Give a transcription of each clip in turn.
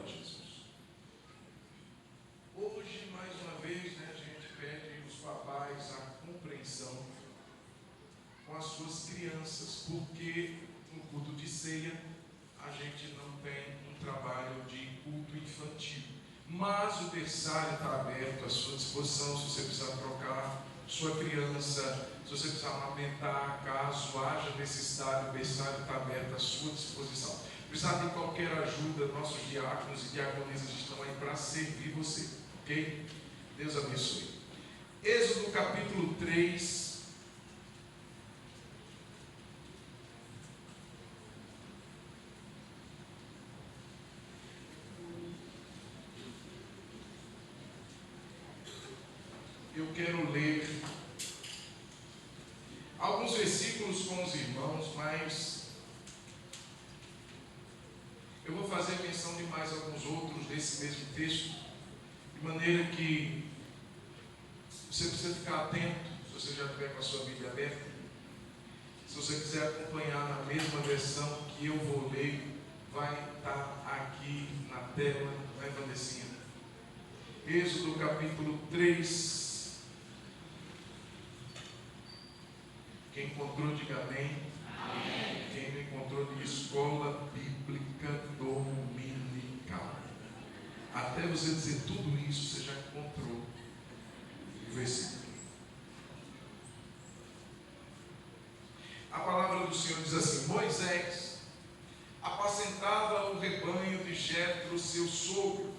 Jesus. Hoje, mais uma vez, a gente pede aos papais a compreensão com as suas crianças, porque no culto de ceia a gente não tem um trabalho de culto infantil. Mas o berçário está aberto à sua disposição, se você precisar trocar sua criança, se você precisar amamentar, caso haja necessidade, o berçário está aberto à sua disposição. Precisar de qualquer ajuda, nossos diáconos e diaconisas estão aí para servir você, ok? Deus abençoe. Êxodo capítulo 3. Eu quero ler alguns versículos com os irmãos, mas eu vou fazer menção de mais alguns outros desse mesmo texto, de maneira que você precisa ficar atento, se você já estiver com a sua Bíblia aberta. Se você quiser acompanhar na mesma versão que eu vou ler, vai estar aqui na tela, vai Vandecinha. Êxodo capítulo 3. Quem encontrou, diga amém. Amém. Quem não encontrou, de escola bíblica dominical. Até você dizer tudo isso, você já encontrou o versículo. A palavra do Senhor diz assim: Moisés apacentava o rebanho de Jetro, seu sogro,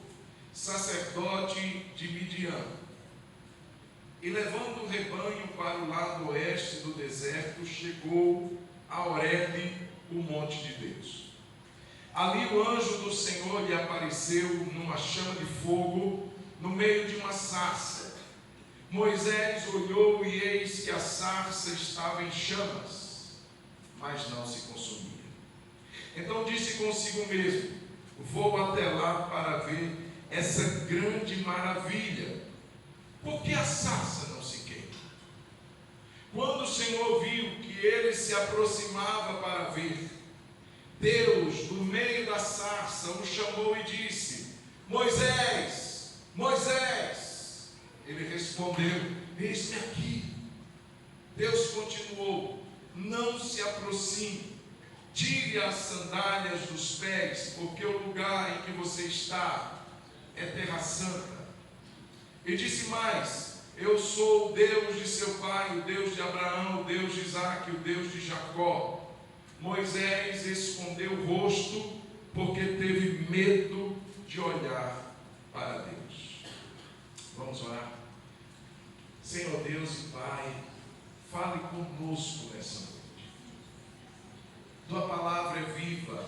sacerdote de Midian. E levando o rebanho para o lado oeste do deserto, chegou a Horebe, o monte de Deus. Ali o anjo do Senhor lhe apareceu numa chama de fogo, no meio de uma sarça. Moisés olhou e eis que a sarça estava em chamas, mas não se consumia. Então disse consigo mesmo: vou até lá para ver essa grande maravilha. Por que a sarça não se queima? Quando o Senhor viu que ele se aproximava para ver, Deus, do meio da sarça, o chamou e disse: Moisés, Moisés. Ele respondeu: eis-me aqui. Deus continuou: não se aproxime, tire as sandálias dos pés, porque o lugar em que você está é terra santa. E disse mais: eu sou o Deus de seu pai, o Deus de Abraão, o Deus de Isaque, o Deus de Jacó. Moisés escondeu o rosto, porque teve medo de olhar para Deus. Vamos orar. Senhor Deus e Pai, fale conosco nessa noite. Tua palavra é viva,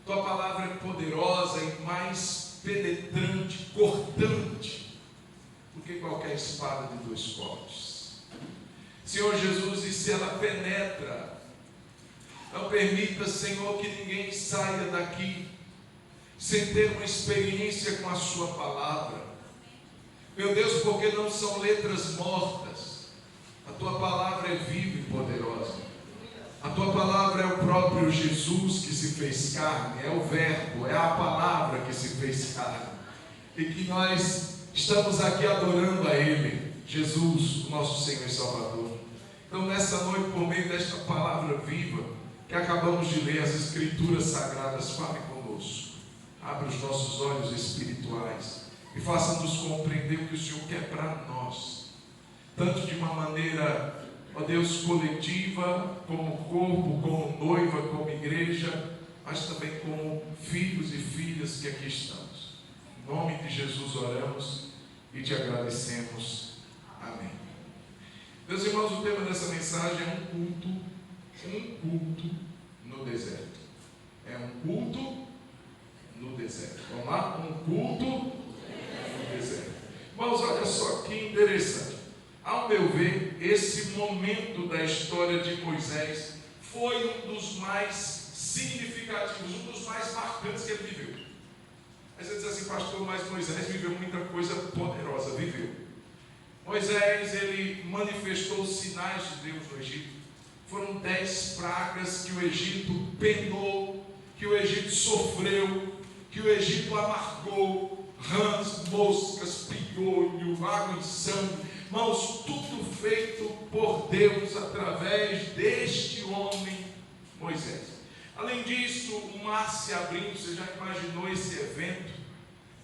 tua palavra é poderosa e mais penetrante, cortante do que qualquer espada de dois cortes. Senhor Jesus, e se ela penetra, não permita, Senhor, que ninguém saia daqui sem ter uma experiência com a sua palavra. Meu Deus, porque não são letras mortas. A tua palavra é viva e poderosa. A tua palavra é o próprio Jesus que se fez carne, é o verbo, é a palavra que se fez carne. E que nós estamos aqui adorando a Ele, Jesus, o nosso Senhor e Salvador. Então, nessa noite, por meio desta palavra viva que acabamos de ler, as Escrituras Sagradas, fale conosco. Abra os nossos olhos espirituais e faça-nos compreender o que o Senhor quer para nós, tanto de uma maneira, ó Deus, coletiva, como corpo, como noiva, como igreja, mas também como filhos e filhas que aqui estamos. Em nome de Jesus oramos e te agradecemos. Amém. Meus irmãos, o tema dessa mensagem é um culto no deserto. É um culto no deserto. Vamos lá? Um culto no deserto. Irmãos, olha só que interessante. Ao meu ver, esse momento da história de Moisés foi um dos mais significativos, um dos mais marcantes que ele viveu. Aí você diz assim: pastor, mas Moisés viveu muita coisa poderosa. Viveu. Moisés, ele manifestou os sinais de Deus no Egito. Foram 10 pragas que o Egito penou, que o Egito sofreu, que que o Egito amargou, rãs, moscas, piolho, água em sangue, irmãos, tudo feito por Deus através deste homem Moisés. Além disso, o mar se abrindo. Você já imaginou esse evento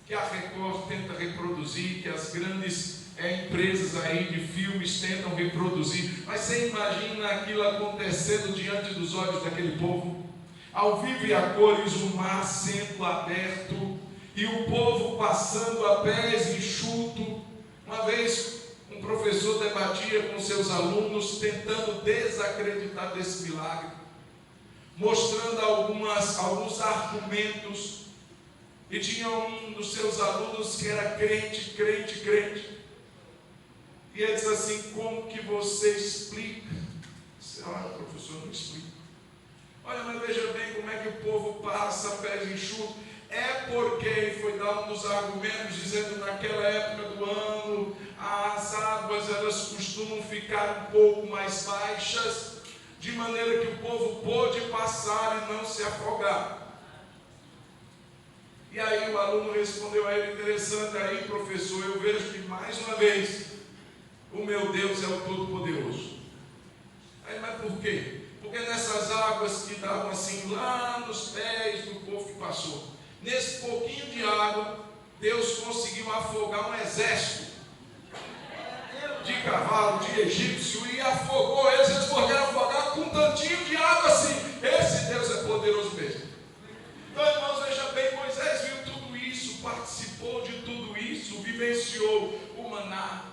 que a Record tenta reproduzir, que as grandes empresas aí de filmes tentam reproduzir? Mas você imagina aquilo acontecendo diante dos olhos daquele povo? Ao vivo e a cores, o mar sendo aberto e o povo passando a pés enxuto. Uma vez um professor debatia com seus alunos, tentando desacreditar desse milagre, mostrando alguns argumentos, e tinha um dos seus alunos que era crente, e ele disse assim: como que você explica? Olha, professor, não explica. Olha, mas veja bem como é que o povo passa a pés enxutos. É porque ele foi dar um dos argumentos, dizendo naquela época do ano, as águas elas costumam ficar um pouco mais baixas, de maneira que o povo pôde passar e não se afogar. E aí o aluno respondeu a ele: interessante aí, professor, eu vejo que mais uma vez o meu Deus é o Todo-Poderoso. Aí, mas por quê? Porque nessas águas que davam assim lá nos pés do povo que passou, nesse pouquinho de água, Deus conseguiu afogar um exército de cavalo, de egípcio, e afogou eles. Eles foram afogar com um tantinho de água assim. Esse Deus é poderoso mesmo. Então, irmãos, veja bem, Moisés viu tudo isso, participou de tudo isso, vivenciou o maná,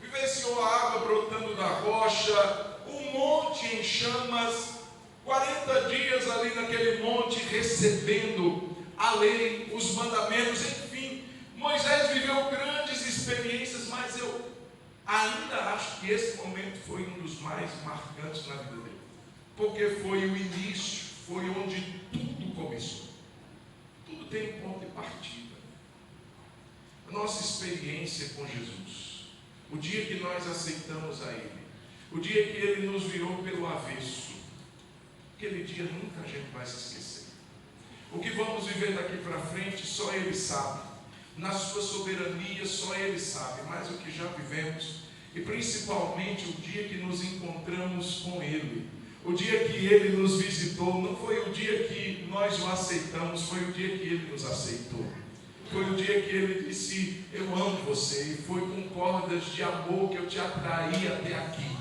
vivenciou a água brotando da rocha, o monte em chamas, 40 dias ali naquele monte recebendo a lei, os mandamentos, enfim. Moisés viveu grandes experiências, mas eu ainda acho que esse momento foi um dos mais marcantes na vida dele, porque foi o início, foi onde tudo começou. Tudo tem um ponto de partida. A nossa experiência com Jesus, o dia que nós aceitamos a Ele, o dia que Ele nos virou pelo avesso, aquele dia nunca a gente vai se esquecer. O que vamos viver daqui para frente, só Ele sabe. Na sua soberania, só Ele sabe. Mas o que já vivemos, e principalmente o dia que nos encontramos com Ele, o dia que Ele nos visitou, não foi o dia que nós o aceitamos, foi o dia que Ele nos aceitou. Foi o dia que Ele disse: eu amo você, e foi com cordas de amor que eu te atraí até aqui.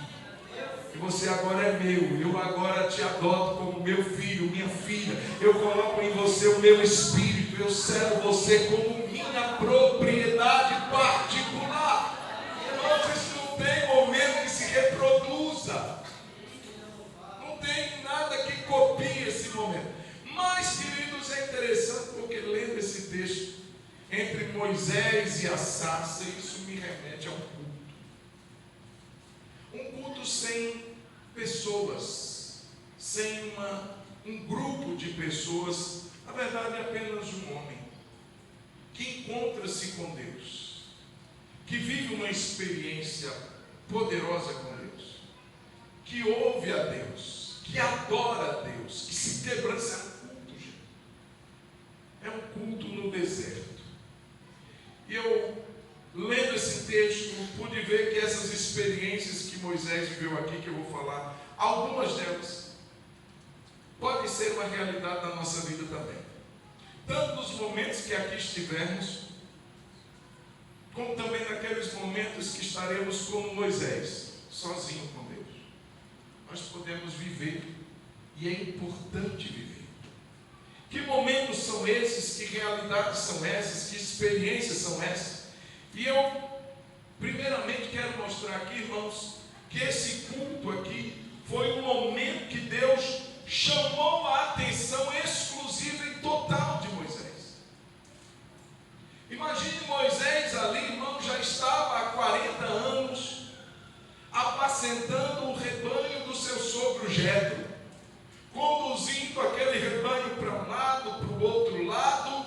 E você agora é meu, eu agora te adoto como meu filho, minha filha. Eu coloco em você o meu espírito, eu selo você como minha propriedade particular. Irmãos, isso não tem momento que se reproduza. Não tem nada que copie esse momento. Mas, queridos, é interessante porque lendo esse texto, entre Moisés e a sarça, isso me remete a um culto. Um culto sem pessoas, sem um grupo de pessoas, na verdade apenas um homem, que encontra-se com Deus, que vive uma experiência poderosa com Deus, que ouve a Deus, que adora a Deus, que se quebranta. Isso é um culto, gente. É um culto no deserto. E eu, lendo esse texto, pude ver que essas experiências que Moisés viveu aqui, que eu vou falar, algumas delas podem ser uma realidade na nossa vida também. Tanto nos momentos que aqui estivermos, como também naqueles momentos que estaremos como Moisés, sozinho com Deus. Nós podemos viver, e é importante viver. Que momentos são esses? Que realidades são essas? Que experiências são essas? E eu, primeiramente, quero mostrar aqui, irmãos, que esse culto aqui foi um momento que Deus chamou a atenção exclusiva e total de Moisés. Imagine Moisés ali, irmão, já estava há 40 anos apacentando o rebanho do seu sogro Jetro, conduzindo aquele rebanho para um lado, para o outro lado,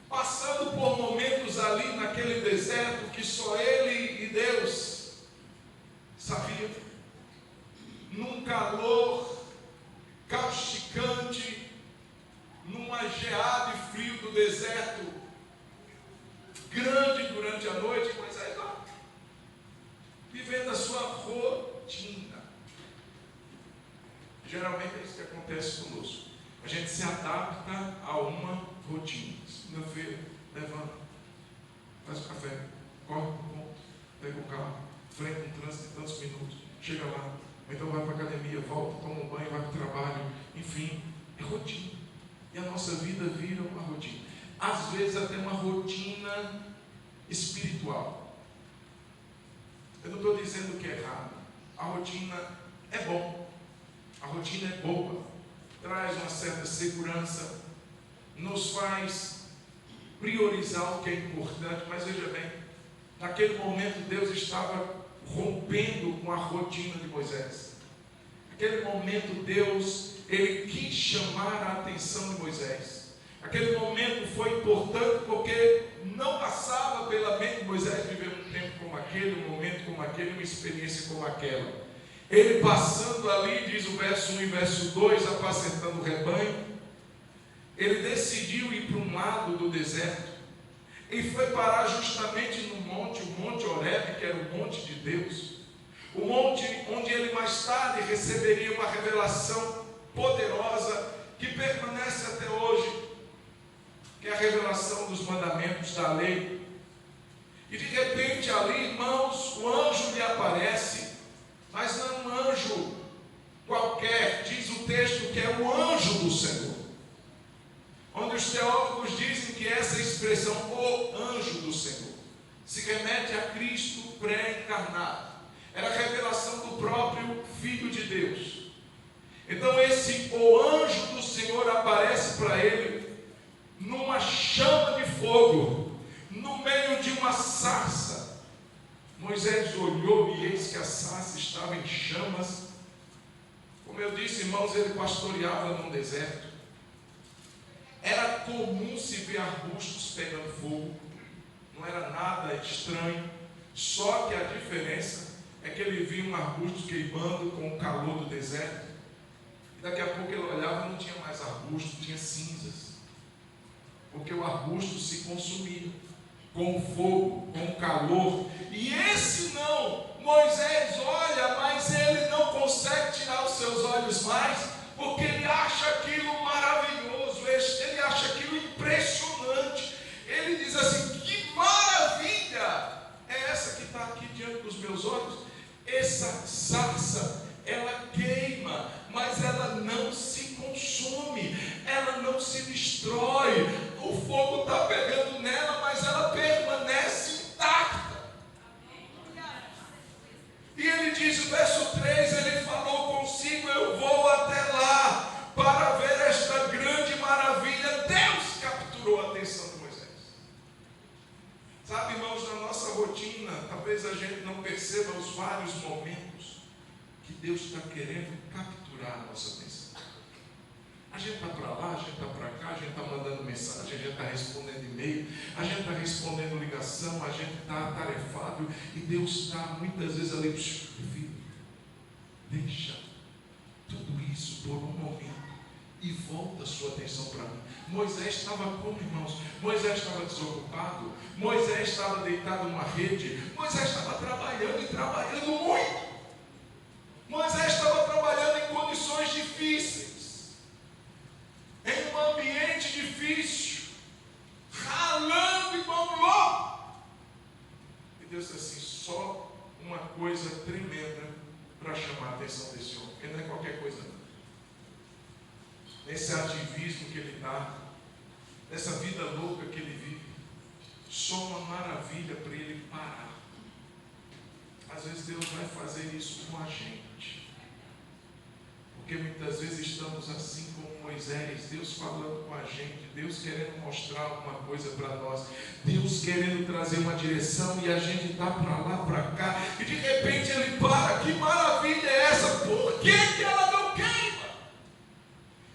passando por momentos ali naquele deserto que só ele e Deus sabiam, num calor do deserto grande durante a noite, Moisés lá, vivendo a sua rotina. Geralmente é isso que acontece conosco. A gente se adapta a uma rotina. Segunda-feira, levanta, faz o café, corre para o ponto, pega o carro, enfrenta um trânsito de tantos minutos, chega lá, então vai para a academia, volta, toma um banho, vai para o trabalho, enfim, é rotina. E a nossa vida vira uma rotina. Às vezes até uma rotina espiritual. Eu não estou dizendo que é errado. A rotina é bom. A rotina é boa. Traz uma certa segurança. Nos faz priorizar o que é importante. Mas veja bem, naquele momento Deus estava rompendo com a rotina de Moisés. Naquele momento Deus, Ele quis chamar a atenção de Moisés. Aquele momento foi importante porque não passava pela mente de Moisés viver um tempo como aquele, um momento como aquele, uma experiência como aquela. Ele passando ali, diz o verso 1 e verso 2, apacentando o rebanho, ele decidiu ir para um lado do deserto e foi parar justamente no monte, o Monte Horebe, que era o monte de Deus, o monte onde ele mais tarde receberia uma revelação poderosa que permanece até hoje, que é a revelação dos mandamentos da lei. E de repente ali, irmãos, o anjo lhe aparece, mas não é um anjo qualquer, diz o texto que é o anjo do Senhor, onde os teólogos dizem que essa expressão, o anjo do Senhor, se remete a Cristo pré-encarnado. Era a revelação do próprio Filho de Deus. Então o anjo do Senhor aparece para ele numa chama de fogo, no meio de uma sarça. Moisés olhou e eis que a sarça estava em chamas. Como eu disse, irmãos, ele pastoreava num deserto. Era comum se ver arbustos pegando fogo, não era nada estranho, só que a diferença é que ele via um arbusto queimando com o calor do deserto, e daqui a pouco ele olhava e não tinha mais arbusto, tinha cinzas, porque o arbusto se consumia com o fogo, com o calor. E esse não, Moisés olha, mas ele não consegue tirar os seus olhos mais, porque ele acha aquilo maravilhoso, ele acha aquilo impressionante. Ele diz assim: que maravilha é essa que está aqui diante dos meus olhos? Essa sarça, ela queima, mas ela não se consome, ela não se destrói. O fogo está pegando nela, mas ela permanece intacta. E ele diz, o verso 3, ele falou consigo: eu vou até lá para ver esta grande maravilha. Deus capturou a atenção de Moisés. Sabe, irmãos, na nossa rotina, talvez a gente não perceba os vários momentos que Deus está querendo capturar a nossa atenção. A gente está para lá, a gente está para cá, a gente está mandando mensagem, a gente está respondendo e-mail, a gente está respondendo ligação, a gente está atarefado, e Deus está muitas vezes ali: filho, deixa tudo isso por um momento e volta a sua atenção para mim. Moisés estava como, irmãos? Moisés estava desocupado, Moisés estava deitado numa rede, Moisés estava trabalhando e trabalhando muito. Moisés estava trabalhando em condições difíceis, em um ambiente difícil, ralando igual um louco. E Deus disse assim: só uma coisa tremenda para chamar a atenção desse homem, porque não é qualquer coisa não. Nesse ativismo que ele está, nessa vida louca que ele vive, só uma maravilha para ele parar. Às vezes Deus vai fazer isso com a gente, porque muitas vezes estamos assim como Moisés, Deus falando com a gente, Deus querendo mostrar alguma coisa para nós, Deus querendo trazer uma direção, e a gente está para lá, para cá, e de repente ele para. Que maravilha é essa? Por que ela não queima?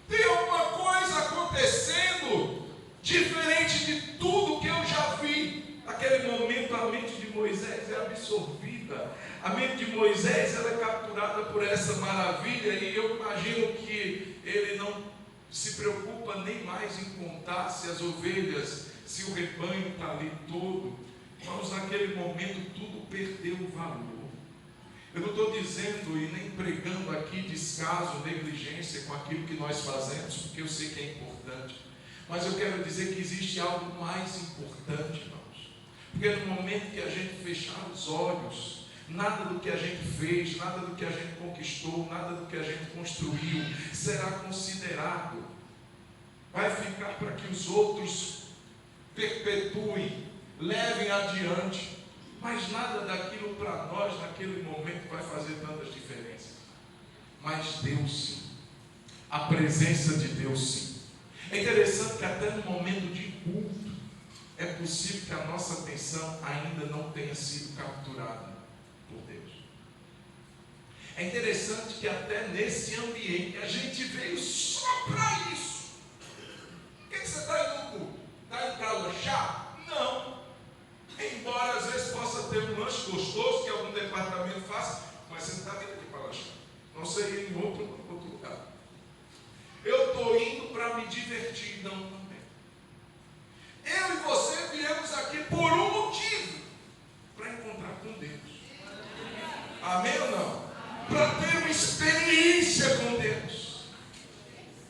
Tem alguma coisa acontecendo diferente de tudo que eu já vi. Naquele momento a mente de Moisés é absorvida, a mente de Moisés ela é capturada por essa maravilha, e eu imagino que ele não se preocupa nem mais em contar se as ovelhas, se o rebanho está ali todo. Irmãos, naquele momento tudo perdeu o valor. Eu não estou dizendo e nem pregando aqui descaso, negligência com aquilo que nós fazemos, porque eu sei que é importante. Mas eu quero dizer que existe algo mais importante, irmãos. Porque no momento que a gente fechar os olhos, nada do que a gente fez, nada do que a gente conquistou, nada do que a gente construiu será considerado. Vai ficar para que os outros perpetuem, levem adiante. Mas nada daquilo para nós, naquele momento, vai fazer tantas diferenças. Mas Deus sim. A presença de Deus sim. É interessante que até no momento de culto, é possível que a nossa atenção ainda não tenha sido capturada por Deus. É interessante que até nesse ambiente, a gente veio só para isso. Por que você está indo no culto? Está indo para lanchar? Não. Embora às vezes possa ter um lanche gostoso que algum departamento faça, mas você não está vindo aqui para lanchar. Não seria em outro lugar. Eu estou indo para me divertir, não também. Eu e você viemos aqui por um motivo, para encontrar com Deus. Amém ou não? Para ter uma experiência com Deus.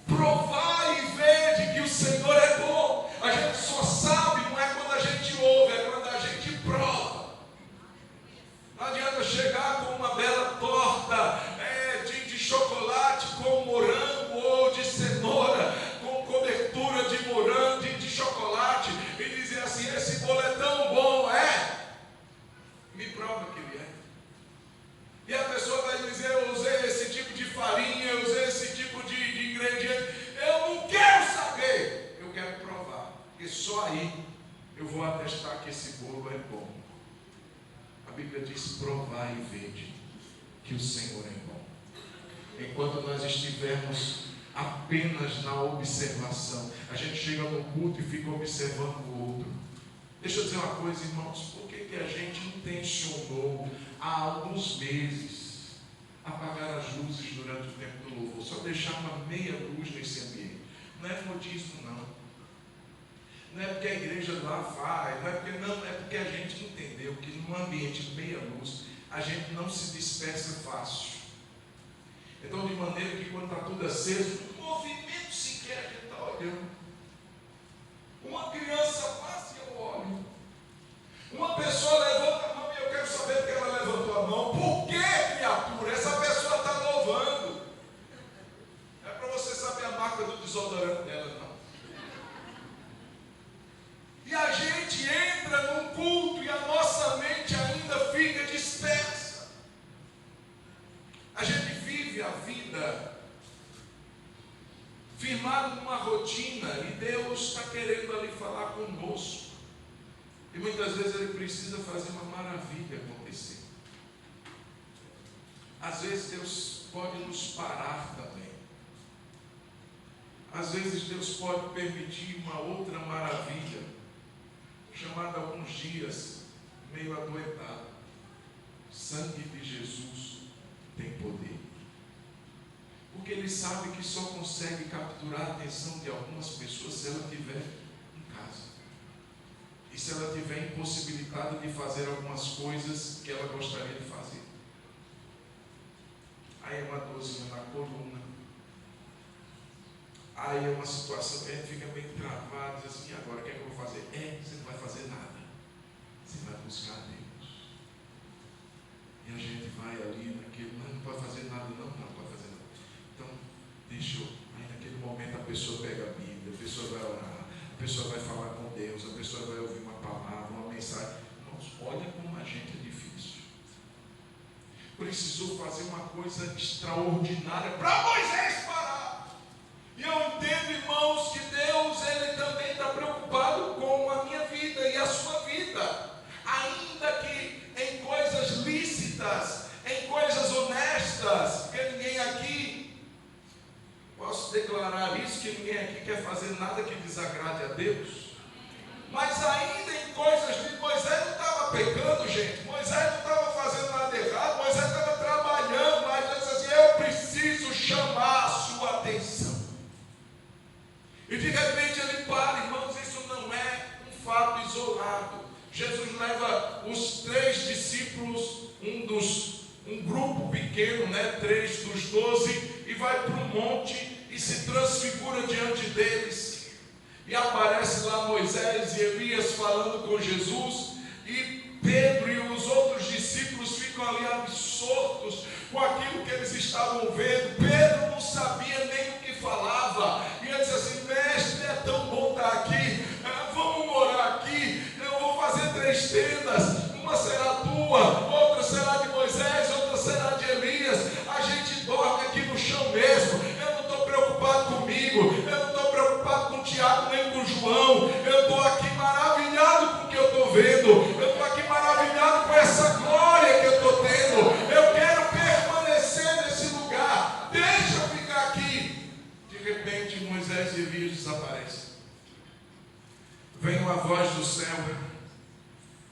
Provar e ver de que o Senhor é bom. A gente só sabe, não é quando a gente ouve, é quando a gente prova. Não adianta chegar com uma bela torta de chocolate com morango ou de cenoura, com cobertura de morango, de chocolate, e dizer assim: esse bolo é tão bom, me prova que ele é. E a pessoa vai dizer: eu usei esse tipo de farinha, eu usei esse tipo de ingrediente. Eu não quero saber, eu quero provar, porque só aí eu vou atestar que esse bolo é bom. A Bíblia diz: provai e vede que o Senhor é bom. Enquanto nós estivermos apenas na observação, a gente chega no culto e fica observando o outro. Deixa eu dizer uma coisa, irmãos: por que a gente intencionou há alguns meses apagar as luzes durante o tempo do louvor? Só deixar uma meia luz nesse ambiente. Não é modismo, não. Não é porque a igreja lá faz, é porque a gente entendeu que num ambiente de meia luz, a gente não se dispersa fácil. Então, de maneira que quando está tudo aceso, um movimento sequer a gente está olhando. Uma criança passa e eu olho. Uma pessoa levanta a mão e eu quero saber porque ela levantou a mão. Por que, criatura? Essa pessoa está louvando. É para você saber a marca do desodorante dela, não. E a gente entra num culto e a nossa mente ainda fica dispersa. A gente vive a vida firmado numa rotina e Deus está querendo ali falar conosco. E muitas vezes Ele precisa fazer uma maravilha acontecer. Às vezes Deus pode nos parar também. Às vezes Deus pode permitir uma outra maravilha, chamada alguns dias, meio adoentado. O sangue de Jesus tem poder. Porque Ele sabe que só consegue capturar a atenção de algumas pessoas se ela estiver em casa. E se ela estiver impossibilitada de fazer algumas coisas que ela gostaria de fazer. Aí é uma dorzinha na coluna. Aí é uma situação que a gente fica meio travado, diz assim: e agora o que é que eu vou fazer? Você não vai fazer nada. Você vai buscar Deus. E a gente vai ali naquele, não pode fazer nada, não pode fazer nada. Então, deixa eu. Aí naquele momento a pessoa pega a Bíblia, a pessoa vai orar, a pessoa vai falar com Deus, a pessoa vai ouvir uma palavra, uma mensagem. Irmãos, olha como a gente é difícil. Precisou fazer uma coisa extraordinária para Moisés parar. E eu entendo, irmãos, que Deus, Ele também está preocupado com a minha vida e a sua vida. Ainda que em coisas lícitas, em coisas honestas, porque ninguém aqui, posso declarar isso, que ninguém aqui quer fazer nada que desagrade a Deus. Mas ainda em coisas de Moisés não estava pecando, gente. Moisés não estava fazendo nada errado. Moisés estava trabalhando, mas Deus disse assim: eu preciso chamar a sua atenção. vai para um monte e se transfigura diante deles. E aparece lá Moisés e Elias falando com Jesus, e Pedro e os outros discípulos ficam ali absortos com aquilo que eles estavam vendo. Pedro não sabia nem o que falava, e ele disse assim: mestre, é tão bom estar aqui, vamos morar aqui, eu vou fazer 3 tendas, uma será tua, outra será de Moisés, outra será de Elias, a gente dorme aqui no chão mesmo. Eu não estou preocupado comigo, eu não estou preocupado com o Tiago nem com o João, eu estou aqui maravilhado com o que eu estou vendo, eu estou aqui maravilhado com essa glória que eu estou tendo, eu quero permanecer nesse lugar, deixa eu ficar aqui. De repente Moisés e Elias desaparecem. Vem uma voz do céu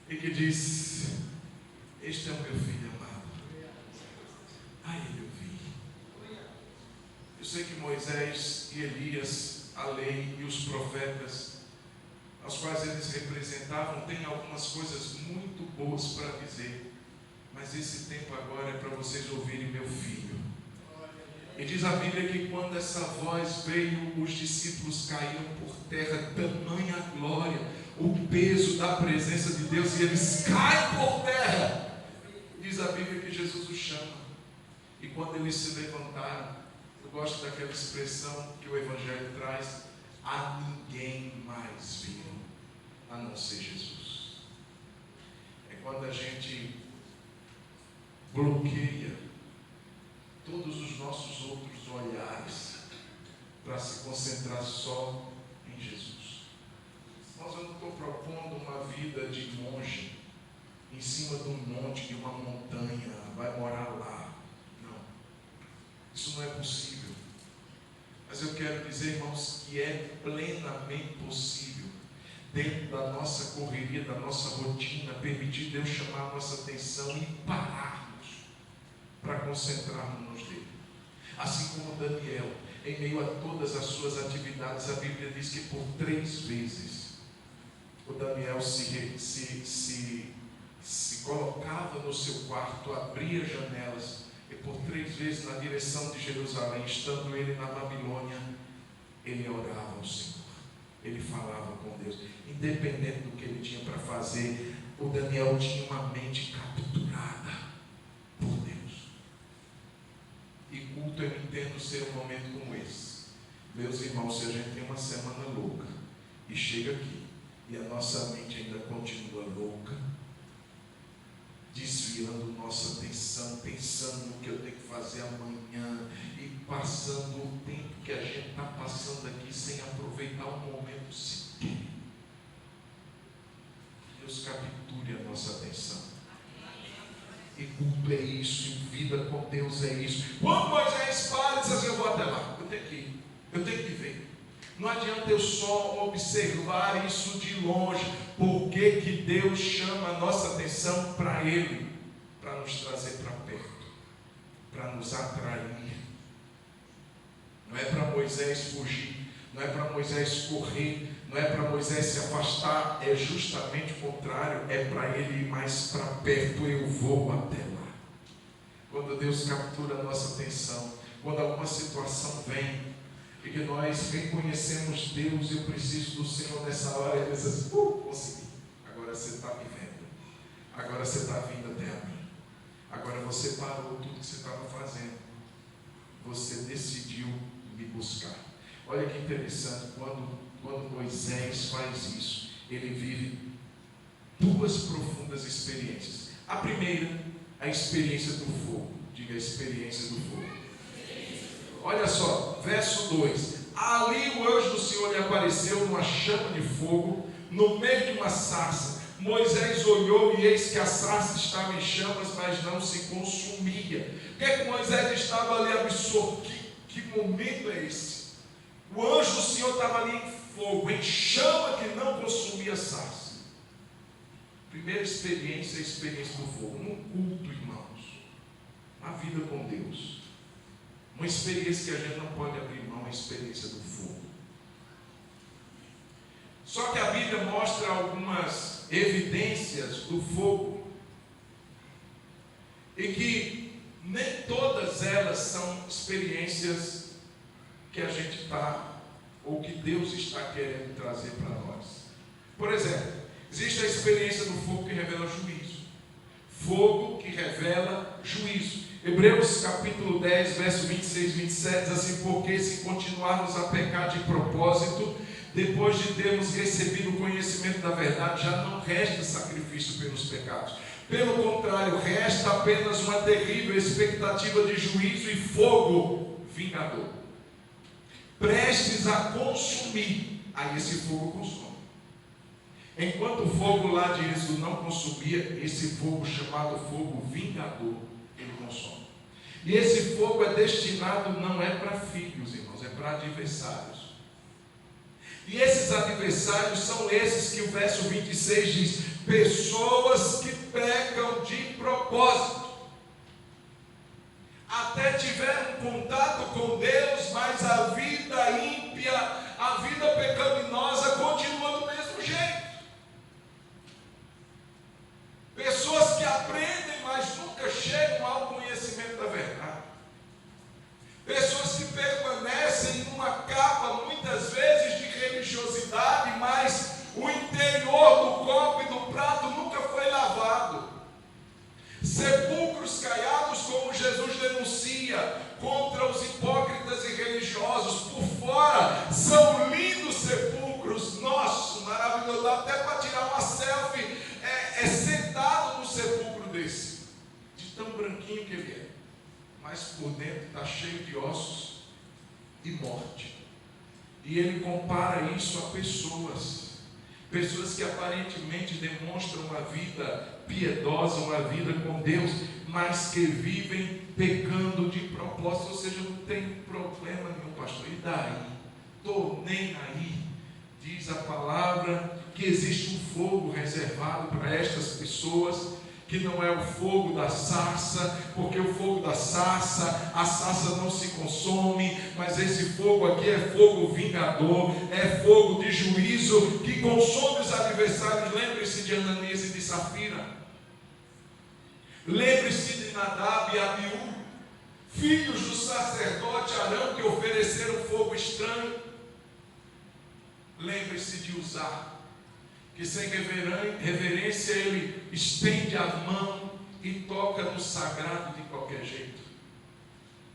e que diz: este é o meu filho amado, a ele eu vi. Eu sei que Moisés e Elias, a lei e os profetas, aos quais eles representavam, têm algumas coisas muito boas para dizer, mas esse tempo agora é para vocês ouvirem meu filho. E diz a Bíblia que quando essa voz veio, os discípulos caíram por terra, tamanha glória, o peso da presença de Deus, e eles caem por terra. Diz a Bíblia que Jesus os chama, e quando eles se levantaram, eu gosto daquela expressão que o Evangelho traz: a ninguém mais viram a não ser Jesus. É quando a gente bloqueia todos os nossos outros olhares para se concentrar só em Jesus. Mas eu não estou propondo uma vida de monge em cima de um monte, de uma montanha, vai morar lá. Não, isso não é possível. Mas eu quero dizer, irmãos, que é plenamente possível, dentro da nossa correria, da nossa rotina, permitir Deus chamar a nossa atenção e pararmos para concentrarmos nele. Assim como Daniel, em meio a todas as suas atividades, a Bíblia diz que por 3 vezes o Daniel se colocava no seu quarto, abria janelas, e por 3 vezes na direção de Jerusalém, estando ele na Babilônia, ele orava ao Senhor, ele falava com Deus, independente do que ele tinha para fazer. O Daniel tinha uma mente capturada por Deus. E culto eu entendo ser um momento como esse. Meus irmãos, se a gente tem uma semana louca e chega aqui e a nossa mente ainda continua louca, desviando nossa atenção, pensando no que eu tenho que fazer amanhã, e passando o tempo que a gente está passando aqui sem aproveitar um momento sequer, Deus capture a nossa atenção. E culto é isso, e vida com Deus é isso. Quando Moisés para e diz assim: eu vou até lá, eu tenho que ir, eu tenho que ver. Não adianta eu só observar isso de longe. Por que que Deus chama a nossa atenção para Ele? Para nos trazer para perto, para nos atrair. Não é para Moisés fugir, não é para Moisés correr, não é para Moisés se afastar, é justamente o contrário, é para ele ir mais para perto. Eu vou até lá. Quando Deus captura a nossa atenção, quando alguma situação vem e que nós reconhecemos Deus, eu preciso do Senhor nessa hora, ele diz assim: consegui, agora você está me vendo, agora você está vindo até a mim, agora você parou tudo que você estava fazendo, você decidiu me buscar. Olha que interessante, quando Moisés faz isso, ele vive 2 profundas experiências. A primeira, a experiência do fogo. Diga: a experiência do fogo. Olha só, verso 2: ali o anjo do Senhor lhe apareceu numa chama de fogo, no meio de uma sarça. Moisés olhou e eis que a sarça estava em chamas, mas não se consumia. Por que Moisés estava ali absorto? Que momento é esse? O anjo do Senhor estava ali em fogo, em chama, que não consumia a sarça. Primeira experiência é a experiência do fogo. No culto, irmãos, na vida com Deus, uma experiência que a gente não pode abrir mão, é a experiência do fogo. Só que a Bíblia mostra algumas evidências do fogo, e que nem todas elas são experiências que a gente está, ou que Deus está querendo trazer para nós. Por exemplo, existe a experiência do fogo que revela juízo. Fogo que revela juízo. Hebreus capítulo 10, verso 26 e 27 diz assim: porque se continuarmos a pecar de propósito, depois de termos recebido o conhecimento da verdade, já não resta sacrifício pelos pecados. Pelo contrário, resta apenas uma terrível expectativa de juízo e fogo vingador, prestes a consumir. Aí esse fogo consome. Enquanto o fogo lá de Êxodo não consumia, esse fogo chamado fogo vingador, ele consome. E esse fogo é destinado, não é para filhos, irmãos, é para adversários. E esses adversários são esses que o verso 26 diz: pessoas que pecam de propósito. Até tiveram contato com Deus, mas a vida ímpia, a vida pecaminosa continua do mesmo jeito. Pessoas que aprendem, mas nunca chegam ao conhecimento da verdade. Pessoas que permanecem numa capa, muitas vezes, de religiosidade, mas o interior do copo e do prato nunca foi lavado. Sepulcros caiados, como Jesus denuncia contra os hipócritas e religiosos. Por fora são lindos sepulcros, nossa, maravilhoso, dá até para tirar uma selfie sentado num sepulcro desse, de tão branquinho que ele é, mas por dentro está cheio de ossos e morte. E ele compara isso a pessoas que aparentemente demonstram uma vida piedosa, uma vida com Deus, mas que vivem pecando de propósito. Ou seja, não tem problema nenhum, pastor, e daí? Estou nem aí. Diz a palavra que existe um fogo reservado para estas pessoas, que não é o fogo da sarça, porque o fogo da sarça, a sarça não se consome, mas esse fogo aqui é fogo vingador, é fogo de juízo, que consome os adversários. Lembre-se de Ananias e de Safira, lembre-se de Nadab e Abiú, filhos do sacerdote Arão, que ofereceram fogo estranho. Lembre-se de Uzá, que sem reverência ele estende a mão e toca no sagrado de qualquer jeito.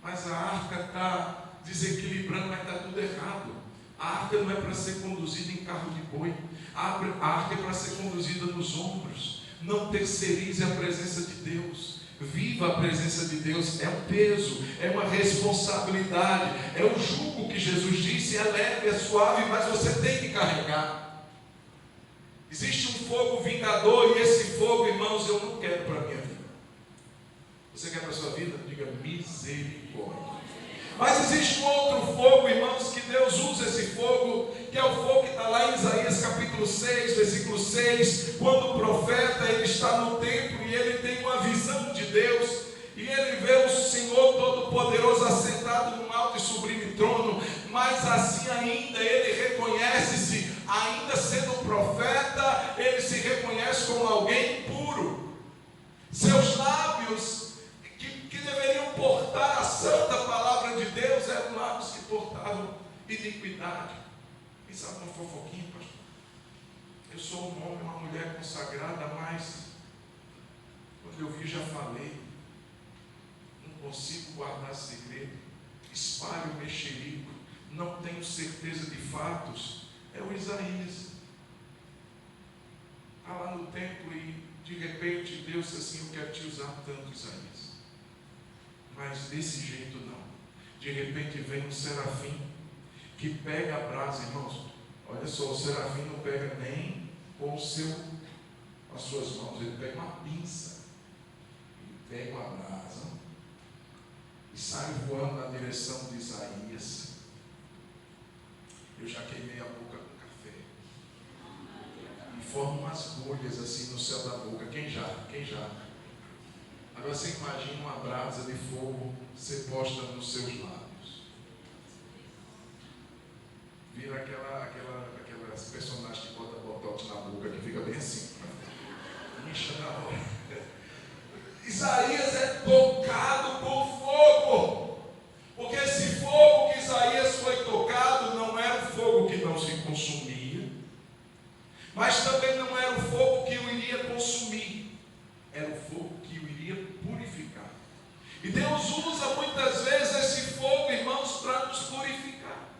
Mas a arca está desequilibrando, mas está tudo errado. A arca não é para ser conduzida em carro de boi. A arca é para ser conduzida nos ombros. Não terceirize a presença de Deus. Viva a presença de Deus. É um peso, é uma responsabilidade, é o jugo que Jesus disse: é leve, é suave, mas você tem que carregar. Existe um fogo vingador, e esse fogo, irmãos, eu não quero para a minha vida. Você quer para a sua vida? Diga misericórdia. Mas existe um outro fogo, irmãos, que Deus usa esse fogo, que é o fogo que está lá em Isaías capítulo 6, versículo 6, quando o profeta ele está no templo e ele tem uma visão de Deus, e ele vê o Senhor Todo-Poderoso assentado num alto e sublime trono, mas assim ainda ele reconhece-se, ainda sendo profeta, ele se reconhece como alguém puro. Seus lábios, que deveriam portar a santa palavra de Deus, eram lábios que portavam iniquidade. E sabe uma fofoquinha, pastor? Eu sou um homem, uma mulher consagrada, mas quando eu vi, já falei. Não consigo guardar segredo. Espalho o mexerico. Não tenho certeza de fatos. É o Isaías. Está lá no templo e de repente Deus disse assim: eu quero te usar tanto, Isaías. Mas desse jeito não. De repente vem um serafim que pega a brasa, irmãos. Olha só, o serafim não pega nem com as suas mãos, ele pega uma pinça, ele pega uma brasa e sai voando na direção de Isaías. Eu já queimei a boca com café e forma umas bolhas assim no céu da boca. Quem já? Agora você imagina uma brasa de fogo ser posta nos seus lábios. Vira aquelas personagens que botam botox na boca, que fica bem assim. Incha na hora. Isaías é tocado com fogo, Mas também não era o fogo que o iria consumir, era o fogo que o iria purificar. E Deus usa muitas vezes esse fogo, irmãos, para nos purificar.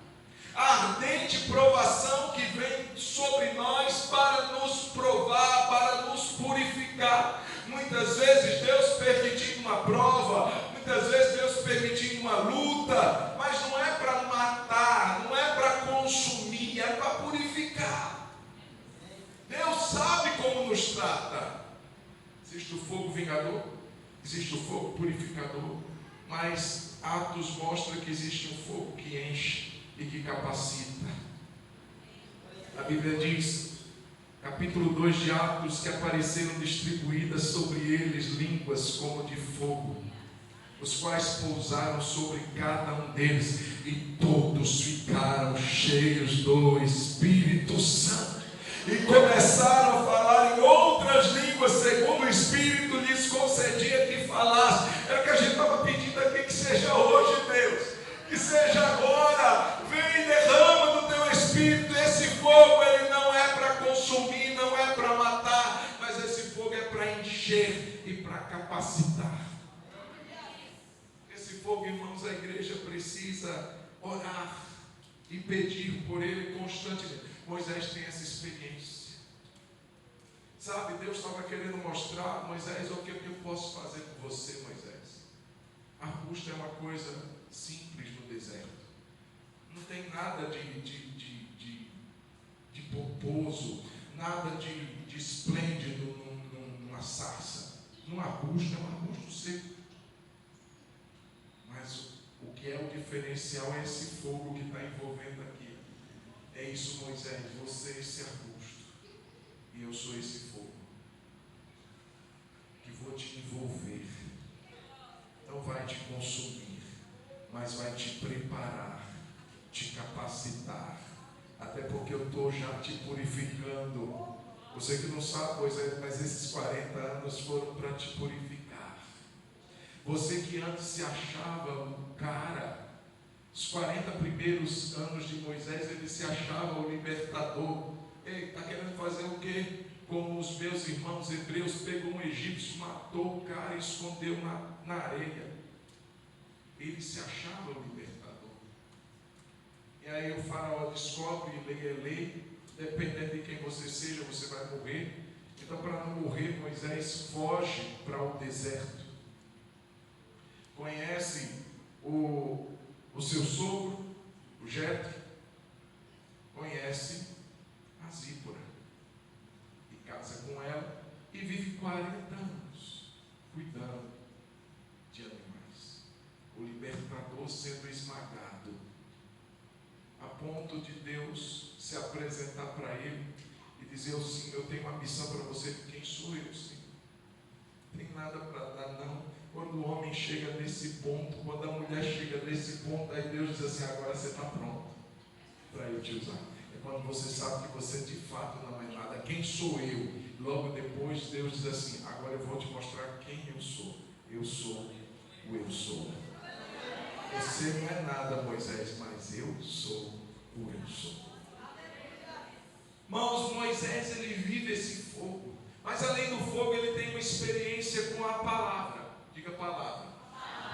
A ardente provação que vem sobre nós para nos provar, para nos purificar. Muitas vezes Deus permitindo uma prova, muitas vezes Deus permitindo uma luta, mas não é para matar, não é para consumir, é para purificar. Deus sabe como nos trata. Existe o fogo vingador, existe o fogo purificador, mas Atos mostra que existe um fogo que enche e que capacita. A Bíblia diz, capítulo 2 de Atos, que apareceram distribuídas sobre eles línguas como de fogo, os quais pousaram sobre cada um deles, e todos ficaram cheios do Espírito Santo, e começaram a falar em outras línguas, segundo o Espírito lhes concedia que falasse. É o que a gente estava pedindo aqui, que seja hoje, Deus, que seja agora. Vem e derrama do teu Espírito. Esse fogo, ele não é para consumir, não é para matar, mas esse fogo é para encher e para capacitar. Esse fogo, irmãos, a igreja precisa orar e pedir por ele constantemente. Moisés tem essa experiência. Sabe, Deus estava querendo mostrar, Moisés, o que eu posso fazer por você, Moisés? Arbusto é uma coisa simples no deserto. Não tem nada de pomposo, nada de esplêndido numa sarça. Um arbusto é um arbusto seco. Mas o que é o diferencial é esse fogo que está envolvendo aqui. É isso, Moisés, você é esse arbusto, e eu sou esse fogo, que vou te envolver. Não vai te consumir, mas vai te preparar, te capacitar, até porque eu estou já te purificando. Você que não sabe, Moisés, mas esses 40 anos foram para te purificar. Você que antes se achava um cara, os 40 primeiros anos de Moisés, ele se achava o libertador. Ele está querendo fazer o quê? Como os meus irmãos hebreus, pegou um egípcio, matou o cara e escondeu na areia. Ele se achava o libertador. E aí o faraó descobre, lei é lei, dependendo de quem você seja, você vai morrer. Então, para não morrer, Moisés foge para o deserto. Conhece o seu sogro, o Jetro, conhece a Zípora e casa com ela e vive 40 anos cuidando de animais. O libertador sendo esmagado, a ponto de Deus se apresentar para ele e dizer assim: eu tenho uma missão para você. Quem sou eu, Senhor? Não tem nada para dar, não. Quando o homem chega nesse ponto, quando a mulher chega nesse ponto, aí Deus diz assim: agora você está pronto para eu te usar. É quando você sabe que você de fato não é nada. Quem sou eu? Logo depois Deus diz assim: agora eu vou te mostrar quem eu sou. Eu sou o eu sou. Você não é nada, Moisés, mas eu sou o eu sou. Irmãos, Moisés, ele vive esse fogo. Mas além do fogo, ele tem uma experiência com a palavra. Diga palavra.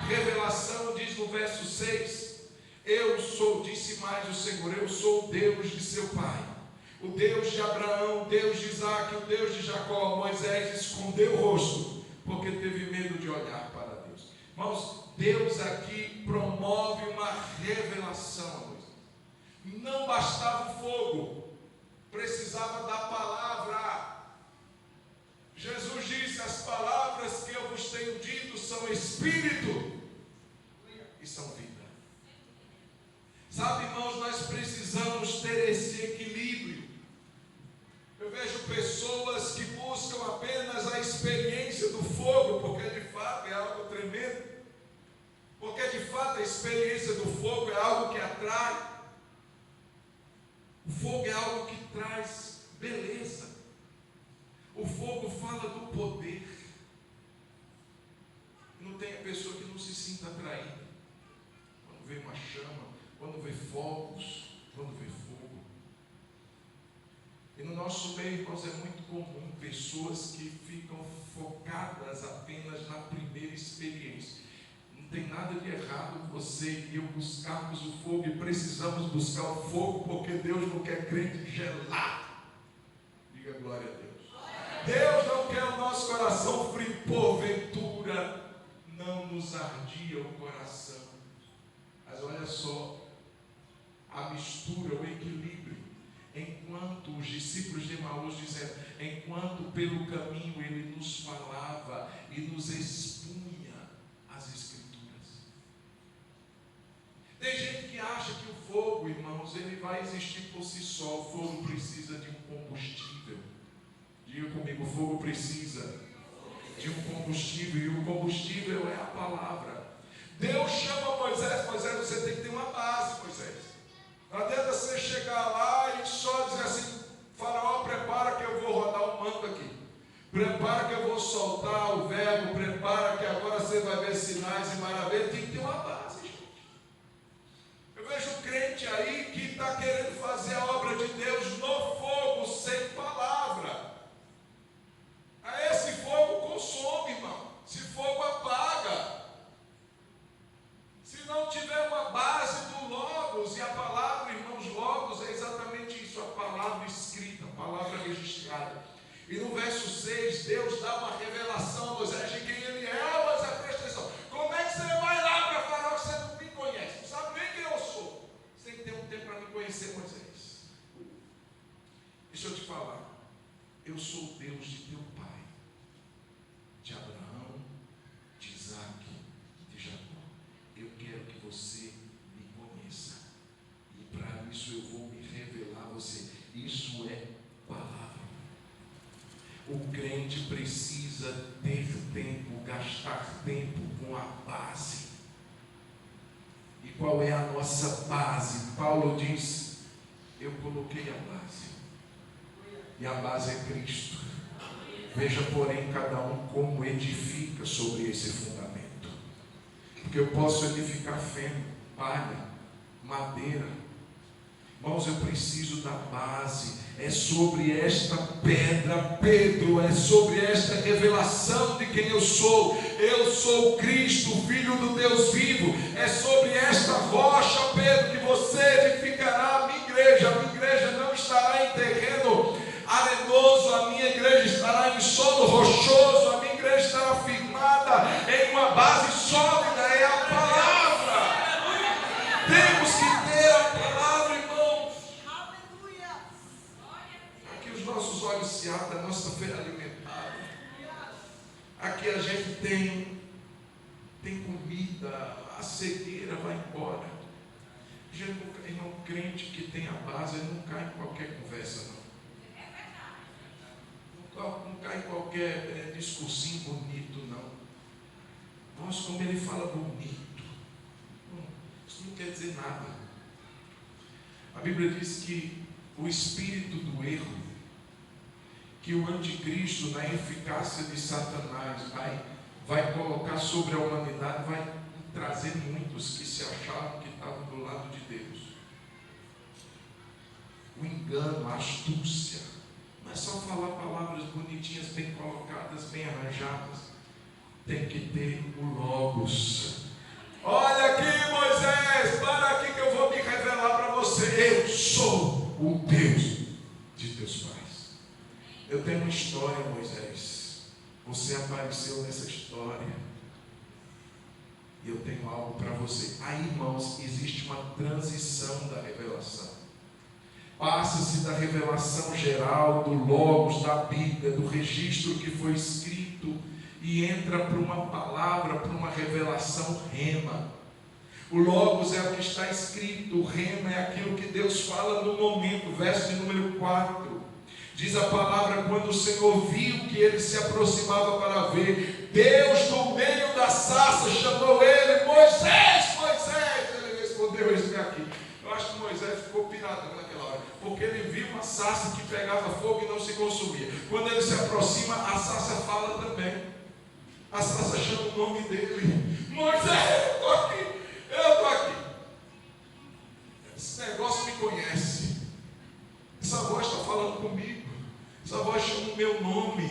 Revelação diz no verso 6: eu sou, disse mais o Senhor, eu sou o Deus de seu pai, o Deus de Abraão, o Deus de Isaac, o Deus de Jacó. Moisés escondeu o rosto, porque teve medo de olhar para Deus. Irmãos, Deus aqui promove uma revelação a Moisés. Não bastava o fogo, precisava da palavra. Jesus disse: as palavras que eu vos tenho dito são espírito e são vida. Sabe, irmãos, nós precisamos ter esse equilíbrio. Eu vejo pessoas que buscam apenas a experiência do fogo, porque de fato é algo tremendo. Porque de fato a experiência do fogo é algo que atrai. O fogo é algo que traz beleza. O fogo fala do poder. Não tem a pessoa que não se sinta atraída quando vê uma chama, quando vê fogos, quando vê fogo. E no nosso meio, irmãos, é muito comum pessoas que ficam focadas apenas na primeira experiência. Não tem nada de errado você e eu buscarmos o fogo, e precisamos buscar o fogo, porque Deus não quer crente gelado. Diga glória a Deus. Deus não quer o nosso coração frio. Porventura não nos ardia o coração. Mas olha só, a mistura, o equilíbrio. Enquanto os discípulos de Emaús dizendo, enquanto pelo caminho ele nos falava e nos expunha as Escrituras. Tem gente que acha que o fogo, irmãos, ele vai existir por si só. O fogo precisa de um combustível. Diga comigo, o fogo precisa de um combustível, e o combustível é a palavra. Deus chama Moisés, você tem que ter uma base, Moisés. Não adianta você chegar lá e só dizer assim, Faraó, prepara que eu vou rodar o manto aqui. Prepara que eu vou soltar o verbo, prepara que agora você vai ver sinais e maravilhas. Tem que ter uma base, gente. Eu vejo crente aí que está querendo fazer a obra de Deus no fogo, sem palavra. Esse fogo consome, irmão. Esse fogo apaga. Se não tiver uma base do Logos, e a palavra, irmãos, Logos é exatamente isso, a palavra escrita, a palavra registrada. E no verso 6, Deus dá uma revelação a Moisés de quem ele é. Moisés, presta atenção. Como é que você vai lá para Faraó que você não me conhece? Não sabe nem quem eu sou. Você tem que ter um tempo para me conhecer, Moisés. Deixa eu te falar. Eu sou o Deus de teu pai, de Abraão, de Isaac, de Jacó. Eu quero que você me conheça. E para isso eu vou me revelar a você. Isso é palavra. O crente precisa ter tempo, gastar tempo com a base. E qual é a nossa base? Paulo diz, eu coloquei a base. E a base é Cristo. Veja, porém, cada um como edifica sobre esse fundamento. Porque eu posso edificar feno, palha, madeira. Irmãos, eu preciso da base. É sobre esta pedra, Pedro, é sobre esta revelação de quem eu sou. Eu sou Cristo, Filho do Deus vivo. É sobre esta rocha, Pedro, que você edificará a minha igreja. A minha igreja não estará em terreno arenoso, a minha igreja estará em solo rochoso, a minha igreja estará firmada em uma base sólida, é a palavra. Temos que ter a palavra, irmãos. Aqui os nossos olhos se abrem, a nossa fé é alimentada. Aqui a gente tem comida, a cegueira vai embora. Irmão, crente que tem a base, ele não cai em qualquer conversa, não. Não cai em qualquer discursinho bonito, não. Nossa, como ele fala bonito. Isso não quer dizer nada. A Bíblia diz que o espírito do erro, que o anticristo, na eficácia de Satanás, vai colocar sobre a humanidade, vai trazer muitos que se achavam que estavam do lado de Deus. O engano, a astúcia. Não é só falar palavras bonitinhas, bem colocadas, bem arranjadas. Tem que ter o Logos. Olha aqui, Moisés, para aqui que eu vou me revelar para você. Eu sou o Deus de teus pais. Eu tenho uma história, Moisés. Você apareceu nessa história. E eu tenho algo para você. Aí, irmãos, existe uma transição da revelação. Passa-se da revelação geral, do Logos, da Bíblia, do registro que foi escrito, e entra para uma palavra, para uma revelação rema. O Logos é o que está escrito, o rema é aquilo que Deus fala no momento. Verso de número 4, diz a palavra, quando o Senhor viu que ele se aproximava para ver, Deus no meio da sarça chamou ele, Moisés, Moisés. Ele respondeu, eis-me aqui. Eu acho que Moisés ficou piradão naquela hora, porque ele viu uma sarça que pegava fogo e não se consumia. Quando ele se aproxima, a sarça fala também. A sarça chama o nome dele. Moisés, eu estou aqui. Eu estou aqui. Esse negócio me conhece. Essa voz está falando comigo. Essa voz chama o meu nome.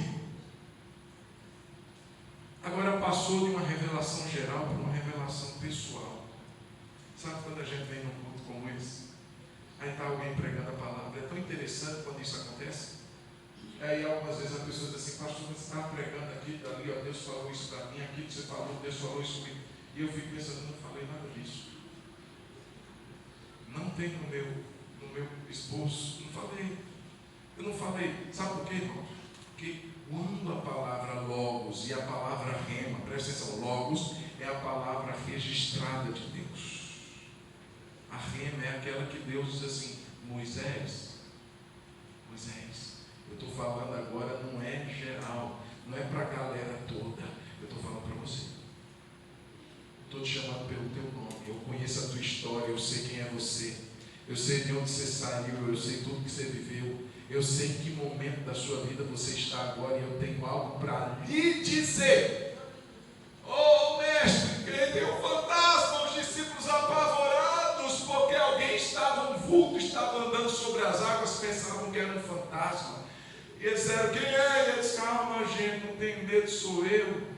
Agora passou de uma revelação geral para uma revelação pessoal. Sabe quando a gente vem num culto como esse? Aí está alguém pregando a palavra. É tão interessante quando isso acontece. Aí algumas vezes a pessoa diz assim: pastor, você está pregando aqui, dali, ó, Deus falou isso para mim, aqui que você falou, Deus falou isso comigo. E eu fico pensando: não falei nada disso. Não tem no meu esboço. Não falei. Eu não falei. Sabe por quê, irmão? Porque quando a palavra logos e a palavra rema, presta atenção, logos é a palavra registrada de Deus. A rema é aquela que Deus diz assim: Moisés, eu estou falando agora, não é geral, não é para a galera toda, eu estou falando para você. Estou te chamando pelo teu nome, eu conheço a tua história, eu sei quem é você, eu sei de onde você saiu, eu sei tudo que você viveu, eu sei em que momento da sua vida você está agora, e eu tenho algo para lhe dizer. Oh, mestre, ele tem um fantasma, os discípulos apavorados, porque alguém estava, um vulto estava andando sobre as águas, pensavam que era um fantasma. E eles disseram: quem é? Eles: calma, gente, não tem medo, sou eu.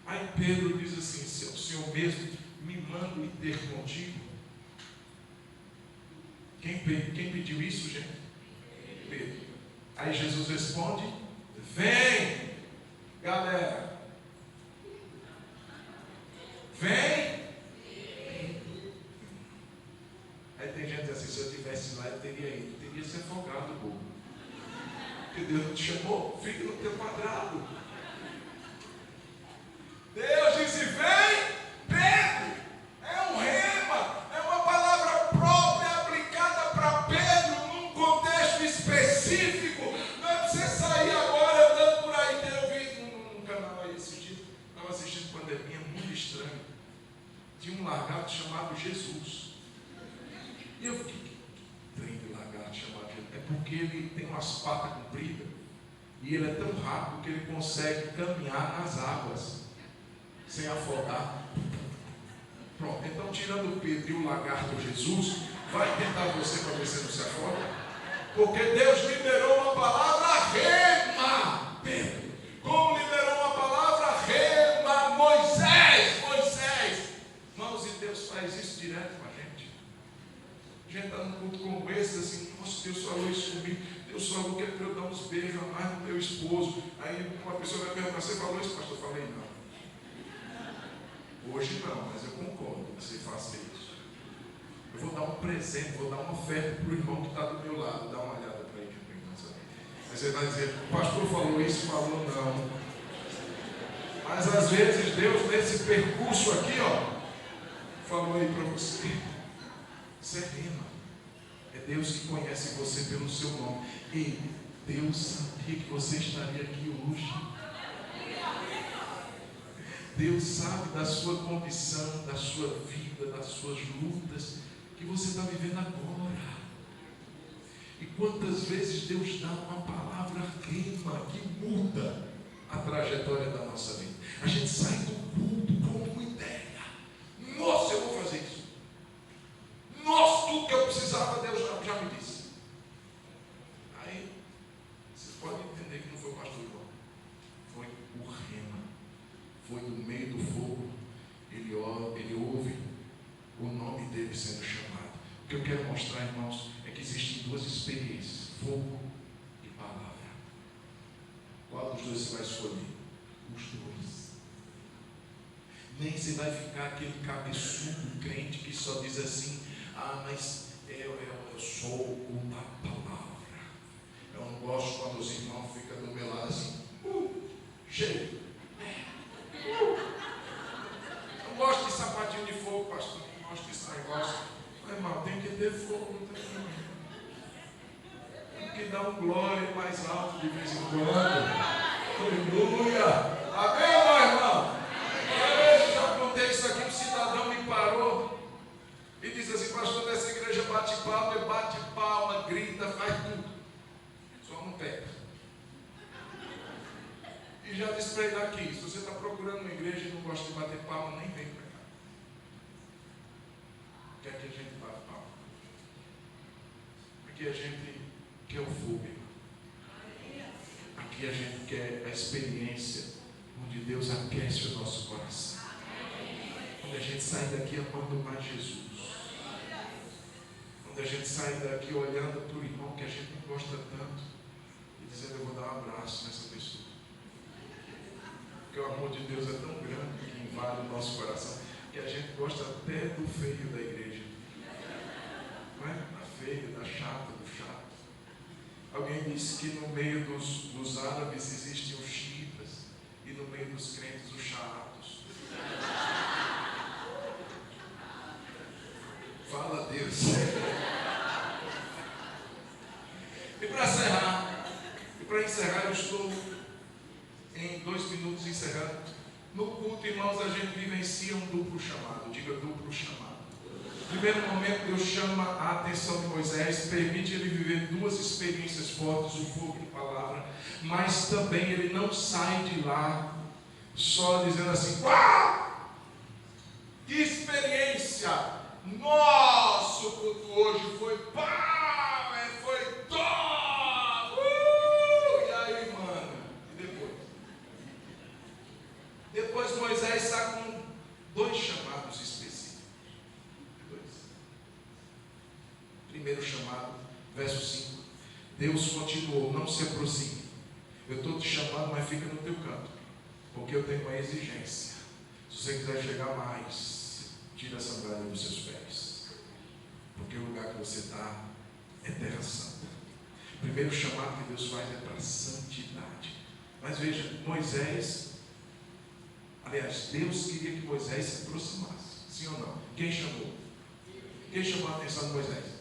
Aí Pedro diz assim: se é o Senhor mesmo, me manda ir ter contigo. Quem pediu isso, gente? Pedro. Aí Jesus responde: vem, galera, vem. Aí tem gente que diz assim: se eu estivesse lá, eu teria ido, teria se afogado, bobo. Porque Deus não te chamou, fica no teu quadrado. Deus disse: vem, Pedro. É um rema, é uma palavra própria aplicada para Pedro num contexto específico. Não é para você sair agora andando por aí. Eu vi num canal aí esse dia, estava assistindo Pandemia, muito estranho. Tinha um lagarto chamado Jesus. E eu fiquei: que trem de lagarto chamado Jesus? É porque ele tem umas patas compridas e ele é tão rápido que ele consegue caminhar nas águas sem afogar. Pronto, então tirando Pedro e o lagarto Jesus, vai tentar você para ver se não se afoga, porque Deus liberou uma palavra rema, Pedro, como liberou uma palavra rema, Moisés. Irmãos, e Deus faz isso direto com a gente. A gente está num culto como esse, assim: nossa, Deus falou isso comigo, Deus falou que é para eu dar uns beijos a mais no meu esposo. Aí uma pessoa vai perguntar: você falou isso, pastor? Eu falei: não. Hoje não, mas eu concordo que você faça isso. Eu vou dar um presente, vou dar uma oferta para o irmão que está do meu lado. Dá uma olhada para ele, mas você vai dizer: o pastor falou isso, falou não. Mas às vezes Deus, nesse percurso aqui, ó, falou aí para você. Isso é rema. É Deus que conhece você pelo seu nome. E Deus sabia que você estaria aqui hoje. Deus sabe da sua condição, da sua vida, das suas lutas que você está vivendo agora. E quantas vezes Deus dá uma palavra rema que muda a trajetória da nossa vida. A gente sai do culto com uma ideia: nossa, eu vou fazer isso. Nossa, tudo que eu precisava Deus já me disse. Aí você pode entender que não foi o pastor João, foi o rema. Foi do meio do fogo, ele ouve o nome dele sendo chamado. O que eu quero mostrar, irmãos, é que existem duas experiências: fogo e palavra. Qual dos dois você vai escolher? Os dois. Nem você vai ficar aquele cabeçudo crente que só diz assim: ah, mas eu sou o da palavra. Eu não gosto quando os irmãos ficam do meu lado assim: cheio. Não gosto de sapatinho de fogo, pastor. Não gosto desse negócio. Mas, irmão, tem que ter fogo. Tem que dar um glória mais alto de vez em quando. Aleluia. Amém, meu irmão? Eu já contei isso aqui. Um cidadão me parou e disse assim: pastor, nessa igreja bate palma, grita, faz tudo, só não peca. E já disse para ele aqui: se você está procurando uma igreja e não gosta de bater palma, nem vem para cá. Quer que a gente bata palma? Porque a gente quer o fogo. Aqui a gente quer a experiência onde Deus aquece o nosso coração. Quando a gente sai daqui amando mais Jesus. Quando a gente sai daqui olhando para o irmão que a gente não gosta tanto e dizendo, eu vou dar um abraço nessa pessoa. Porque o amor de Deus é tão grande que invade o nosso coração que a gente gosta até do feio da igreja. Não é? Da feia, da chata, do chato. Alguém disse que no meio dos árabes existem os chiitas e no meio dos crentes os chatos. Fala a Deus. E para encerrar, eu estou em 2 minutos encerrando. No culto, irmãos, a gente vivencia um duplo chamado. Diga duplo chamado. Primeiro momento, Deus chama a atenção de Moisés, permite ele viver 2 experiências fortes, o fogo e a palavra, mas também ele não sai de lá só dizendo assim, uau! Que experiência! Nosso culto hoje foi pau, foi top! E aí, mano? E depois? Depois Moisés está com 2 chamados específicos. 2. Primeiro chamado, verso 5. Deus continuou, não se aproxime. Eu estou te chamando, mas fica no teu canto. Porque eu tenho uma exigência. Se você quiser chegar mais, tira a sandália dos seus pés. Porque o lugar que você está é terra santa. O primeiro chamado que Deus faz é para a santidade. Mas veja, Moisés, aliás, Deus queria que Moisés se aproximasse. Sim ou não? Quem chamou? Quem chamou a atenção de Moisés?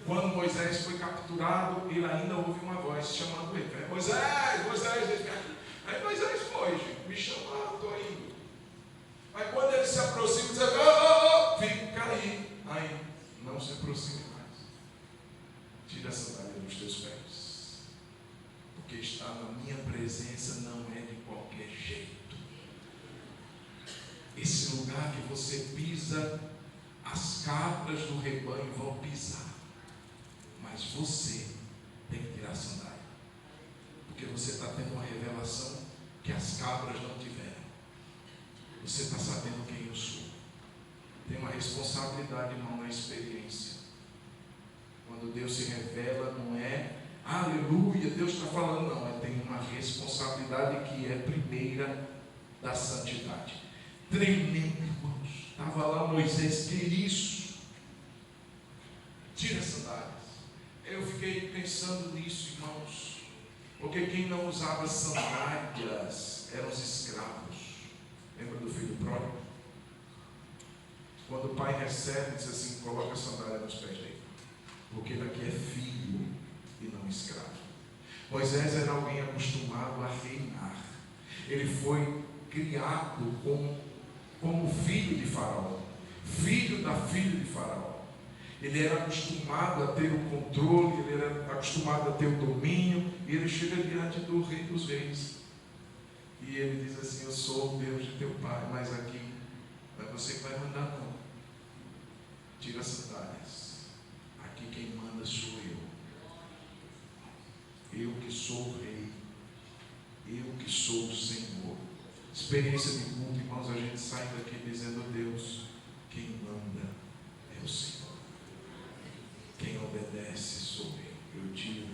Quando Moisés foi capturado, ele ainda ouve uma voz chamando ele. Moisés, Moisés, ele fica aqui. Aí Moisés foi, gente, me chamaram, estou indo. Mas quando ele se aproxima, diz, fica aí. Aí, não se aproxime mais. Tira a sandália dos teus pés. Porque estar na minha presença não é de qualquer jeito. Esse lugar que você pisa, as cabras do rebanho vão pisar. Mas você tem que tirar a sandália. Porque você está tendo uma revelação que as cabras não tiveram. Você está sabendo quem eu sou. Tem uma responsabilidade, irmão, na experiência. Quando Deus se revela, não é aleluia, Deus está falando, não. Tem uma responsabilidade que é primeira da santidade. Tremendo, irmãos. Estava lá Moisés, que isso? Tira as sandálias. Eu fiquei pensando nisso, irmãos. Porque quem não usava sandálias eram os escravos. Lembra do filho pródigo? Quando o pai recebe, diz assim, coloca a sandália nos pés dele. Porque ele aqui é filho e não escravo. Moisés era alguém acostumado a reinar. Ele foi criado como filho de Faraó. Filho da filha de Faraó. Ele era acostumado a ter o controle, ele era acostumado a ter o domínio, e ele chega diante do Rei dos Reis. E ele diz assim, eu sou o Deus de teu pai, mas aqui não é você que vai mandar não. Tira as sandálias. Aqui quem manda sou eu. Eu que sou o Rei. Eu que sou o Senhor. Experiência de culto, irmãos, a gente sai daqui dizendo, Deus, quem manda é o Senhor. Quem obedece sou eu. Eu tiro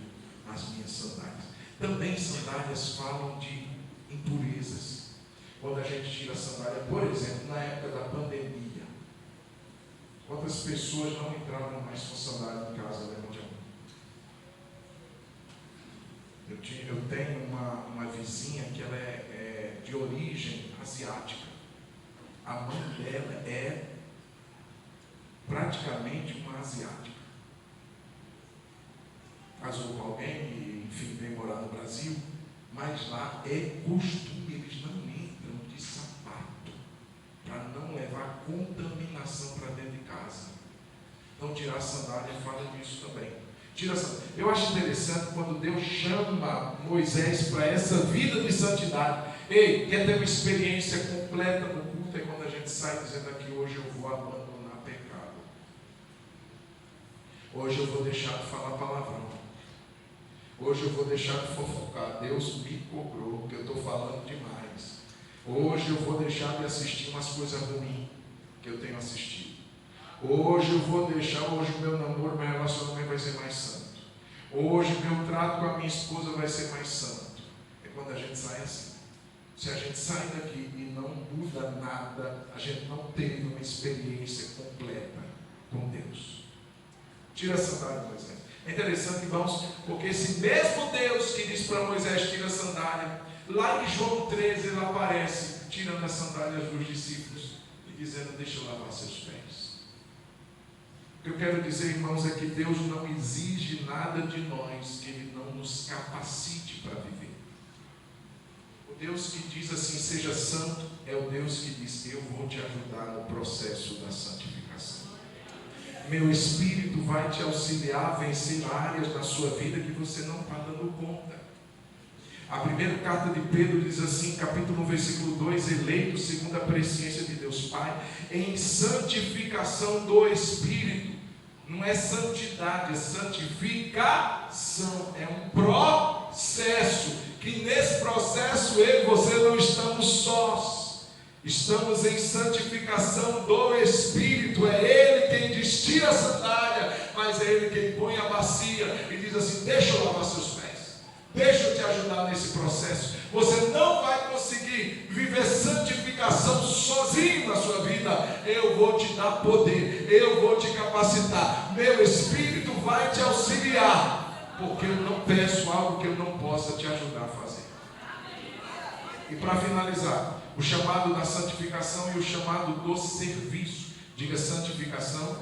as minhas sandálias. Também sandálias falam de impurezas. Quando a gente tira a sandália, por exemplo, na época da pandemia, quantas pessoas não entravam mais com sandália em casa, levante a mão. Eu tenho uma vizinha que ela é de origem asiática. A mãe dela é praticamente uma asiática. Casou com alguém e, enfim, veio morar no Brasil, mas lá é costume, eles não entram de sapato, para não levar contaminação para dentro de casa. Então, tirar a sandália fala disso também. Tira a sandália. Eu acho interessante quando Deus chama Moisés para essa vida de santidade. Ei, quer ter uma experiência completa no culto? É quando a gente sai dizendo aqui, hoje eu vou abandonar pecado. Hoje eu vou deixar de falar palavrão. Hoje eu vou deixar de fofocar. Deus me cobrou, porque eu estou falando demais. Hoje eu vou deixar de assistir umas coisas ruins que eu tenho assistido. Hoje eu vou deixar, hoje o meu namoro, meu relacionamento vai ser mais santo. Hoje o meu trato com a minha esposa vai ser mais santo. É quando a gente sai assim. Se a gente sai daqui e não muda nada, a gente não teve uma experiência completa com Deus. Tira a sandália de Moisés. É interessante, irmãos, porque esse mesmo Deus que disse para Moisés, tira a sandália, lá em João 13 ele aparece, tirando as sandálias dos discípulos e dizendo, deixa eu lavar seus pés. O que eu quero dizer, irmãos, é que Deus não exige nada de nós que Ele não nos capacite para viver. O Deus que diz assim, seja santo, é o Deus que diz, eu vou te ajudar no processo da santificação. Meu Espírito vai te auxiliar a vencer áreas da sua vida que você não está dando conta. A primeira carta de Pedro diz assim, capítulo 1, versículo 2, eleito segundo a presciência de Deus Pai, em santificação do Espírito. Não é santidade, é santificação. É um processo, que nesse processo eu e você não estamos sós. Estamos em santificação do Espírito. É Ele quem diz, tira a sandália, mas é Ele quem põe a bacia e diz assim, deixa eu lavar seus pés. Deixa eu te ajudar nesse processo. Você não vai conseguir viver santificação sozinho na sua vida. Eu vou te dar poder, eu vou te capacitar. Meu Espírito vai te auxiliar, porque eu não peço algo que eu não possa te ajudar a fazer. E para finalizar, o chamado da santificação e o chamado do serviço. Diga santificação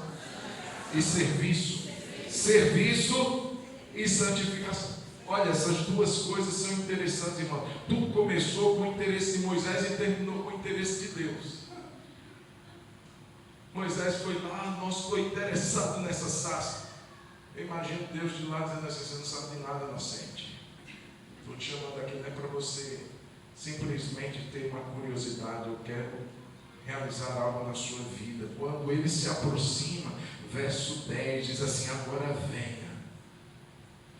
e serviço. Serviço e santificação. Olha, essas duas coisas são interessantes, irmão. Tudo começou com o interesse de Moisés e terminou com o interesse de Deus. Moisés foi lá, nós foi interessado nessa sarça. Eu imagino Deus de lá dizendo assim, você não sabe de nada, inocente. Estou te chamando aqui não é para você simplesmente ter uma curiosidade. Eu quero realizar algo na sua vida. Quando ele se aproxima, verso 10 diz assim, agora venha.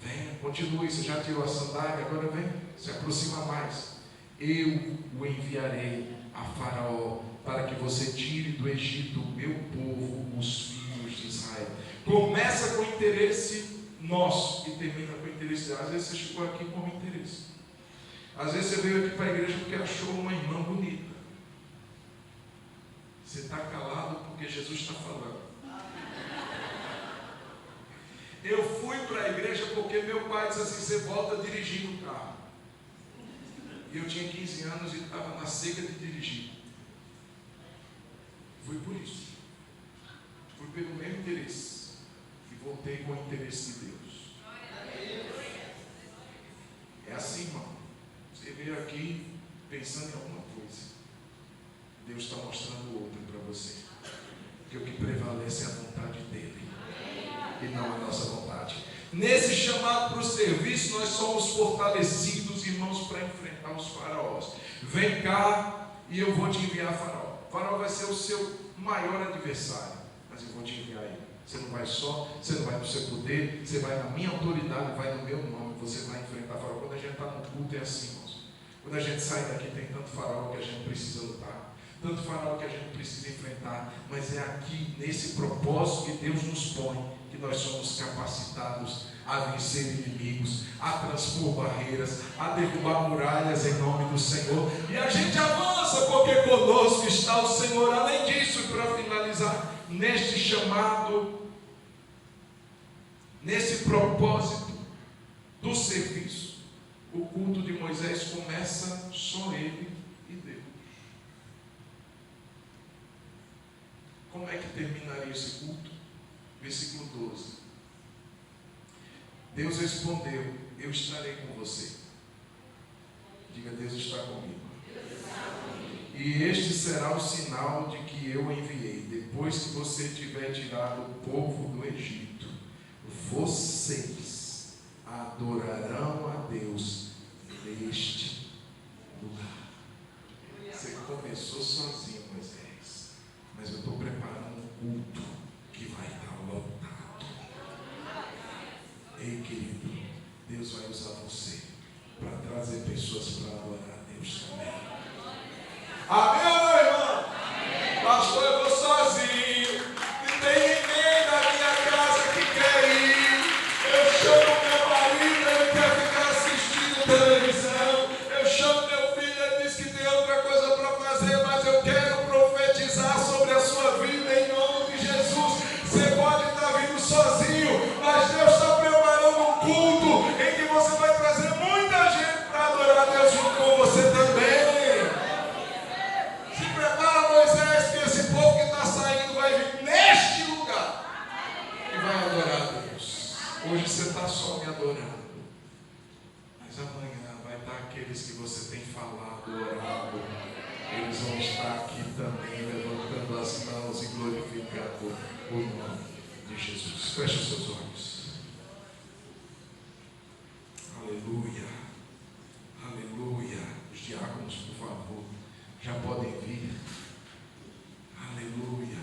Venha, continue, você já tirou a sandália, agora vem, se aproxima mais. Eu o enviarei a Faraó, para que você tire do Egito o meu povo, os filhos de Israel. Começa com interesse nosso e termina com interesse dela. Às vezes você chegou aqui com interesse. Às vezes você veio aqui para a igreja porque achou uma irmã bonita. Você está calado porque Jesus está falando. Eu fui para a igreja porque meu pai disse assim, você volta dirigindo o carro. E eu tinha 15 anos e estava na seca de dirigir. Fui por isso. Fui pelo meu interesse. E voltei com o interesse de Deus. É assim, irmão. Você veio aqui pensando em alguma coisa. Deus está mostrando outra para você. Porque o que prevalece é a vontade dEle. E não a nossa vontade. Nesse chamado para o serviço, nós somos fortalecidos, irmãos, para enfrentar os faraós. Vem cá e eu vou te enviar Faraó. Faraó vai ser o seu maior adversário, mas eu vou te enviar ele. Você não vai só, você não vai no seu poder, você vai na minha autoridade, vai no meu nome, você vai enfrentar Faraó. Quando a gente está no culto é assim, irmãos. Quando a gente sai daqui tem tanto Faraó que a gente precisa lutar. Tanto Faraó que a gente precisa enfrentar, mas é aqui, nesse propósito que Deus nos põe, que nós somos capacitados a vencer inimigos, a transpor barreiras, a derrubar muralhas em nome do Senhor. E a gente avança porque conosco está o Senhor. Além disso, para finalizar, neste chamado, nesse propósito do serviço, o culto de Moisés começa só ele e Deus. Como é que terminaria esse culto? Versículo 12. Deus respondeu, eu estarei com você. Diga, Deus está comigo. E este será o sinal de que eu enviei. Depois que você tiver tirado o povo do Egito, vocês adorarão a Deus neste lugar. Você começou sozinho, Moisés, mas eu estou preparando um culto que vai estar lotado. Ei, querido, Deus vai usar você para trazer pessoas para adorar a Deus também. Amém, meu irmão? Amém. Pastor, eu vou sozinho. Não tem ninguém na minha casa que quer ir. Eu chamo meu marido, ele quer ficar assistindo televisão. Eu chamo meu filho, ele diz que tem outra coisa para fazer, mas eu quero profetizar sobre a sua vida em nome de Jesus. Você pode estar vindo sozinho, mas Deus está preparando um culto em que você vai trazer muita gente para adorar a Deus junto com você também. Se prepara, Moisés, que esse povo que está saindo vai vir neste lugar e vai adorar a Deus. Hoje você está só me adorando, mas amanhã vai estar aqueles que você tem falado, orado. Eles vão estar aqui também, levantando as mãos e glorificando o nome de Jesus. Feche os seus olhos. Aleluia. Aleluia. Os diáconos, por favor, já podem vir. Aleluia.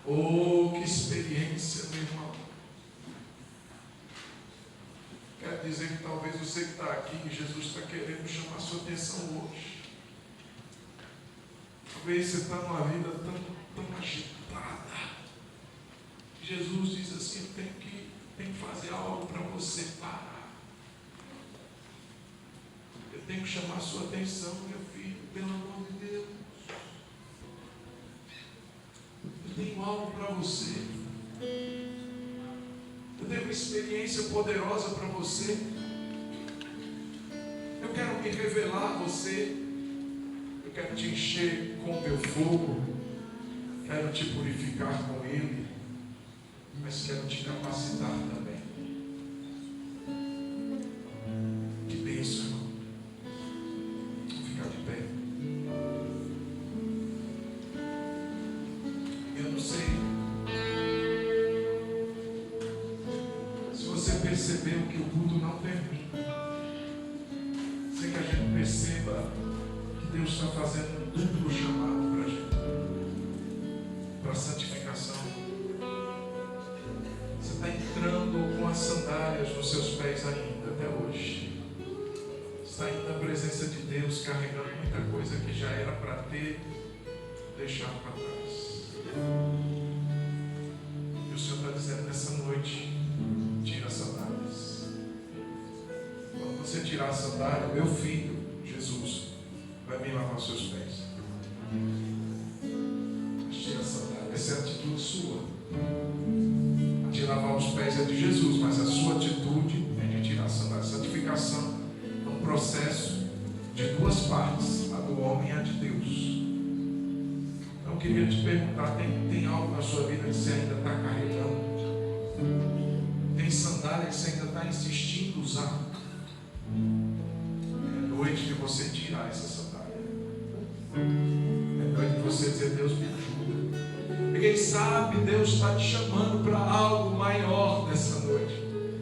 Oh, que experiência, meu irmão. Quero dizer que talvez você que está aqui, Jesus está querendo chamar a sua atenção hoje. Talvez você está numa vida tão agitada. Jesus diz assim: tem que fazer algo para você parar. Eu tenho que chamar a sua atenção, meu filho, pelo amor de Deus. Eu tenho algo para você. Eu tenho uma experiência poderosa para você. Eu quero me revelar a você. Eu quero te encher com o meu fogo. Quero te purificar com ele. Mas quero te capacitar também. Que bênção, irmão. Vamos ficar de pé. Eu não sei se você percebeu que o culto não termina. Sei que a gente perceba que Deus está fazendo um duplo chamado para a gente, para a santificação. Você está entrando com as sandálias nos seus pés ainda, até hoje. Está indo na presença de Deus, carregando muita coisa que já era para ter deixado para trás. E o Senhor está dizendo nessa noite: tira as sandálias. Quando você tirar a sandália, meu filho, Jesus, vai me lavar os seus pés. Mas tira a sandália. Essa é a atitude sua. De lavar os pés é de Jesus, mas a sua atitude é de tirar a sandália. Santificação é um processo de duas partes, a do homem e a de Deus. Então eu queria te perguntar: tem algo na sua vida que você ainda está carregando? Tem sandália que você ainda está insistindo em usar? É noite de você tirar essa sandália. É noite de você dizer: Deus me ajuda. Quem sabe Deus está te chamando para algo maior nessa noite.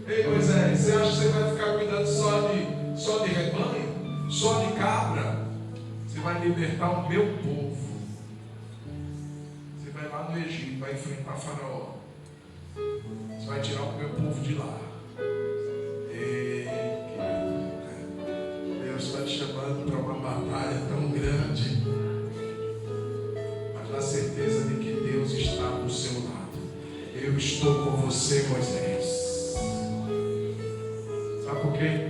Ei, Moisés, você acha que você vai ficar cuidando só de rebanho? Só de cabra? Você vai libertar o meu povo. Você vai lá no Egito, vai enfrentar Faraó. Você vai tirar o meu povo de lá. Ei, querido, Deus está te chamando para uma batalha tão grande. Mas na certeza de que Deus está do seu lado. Eu estou com você, Moisés. Sabe por quê?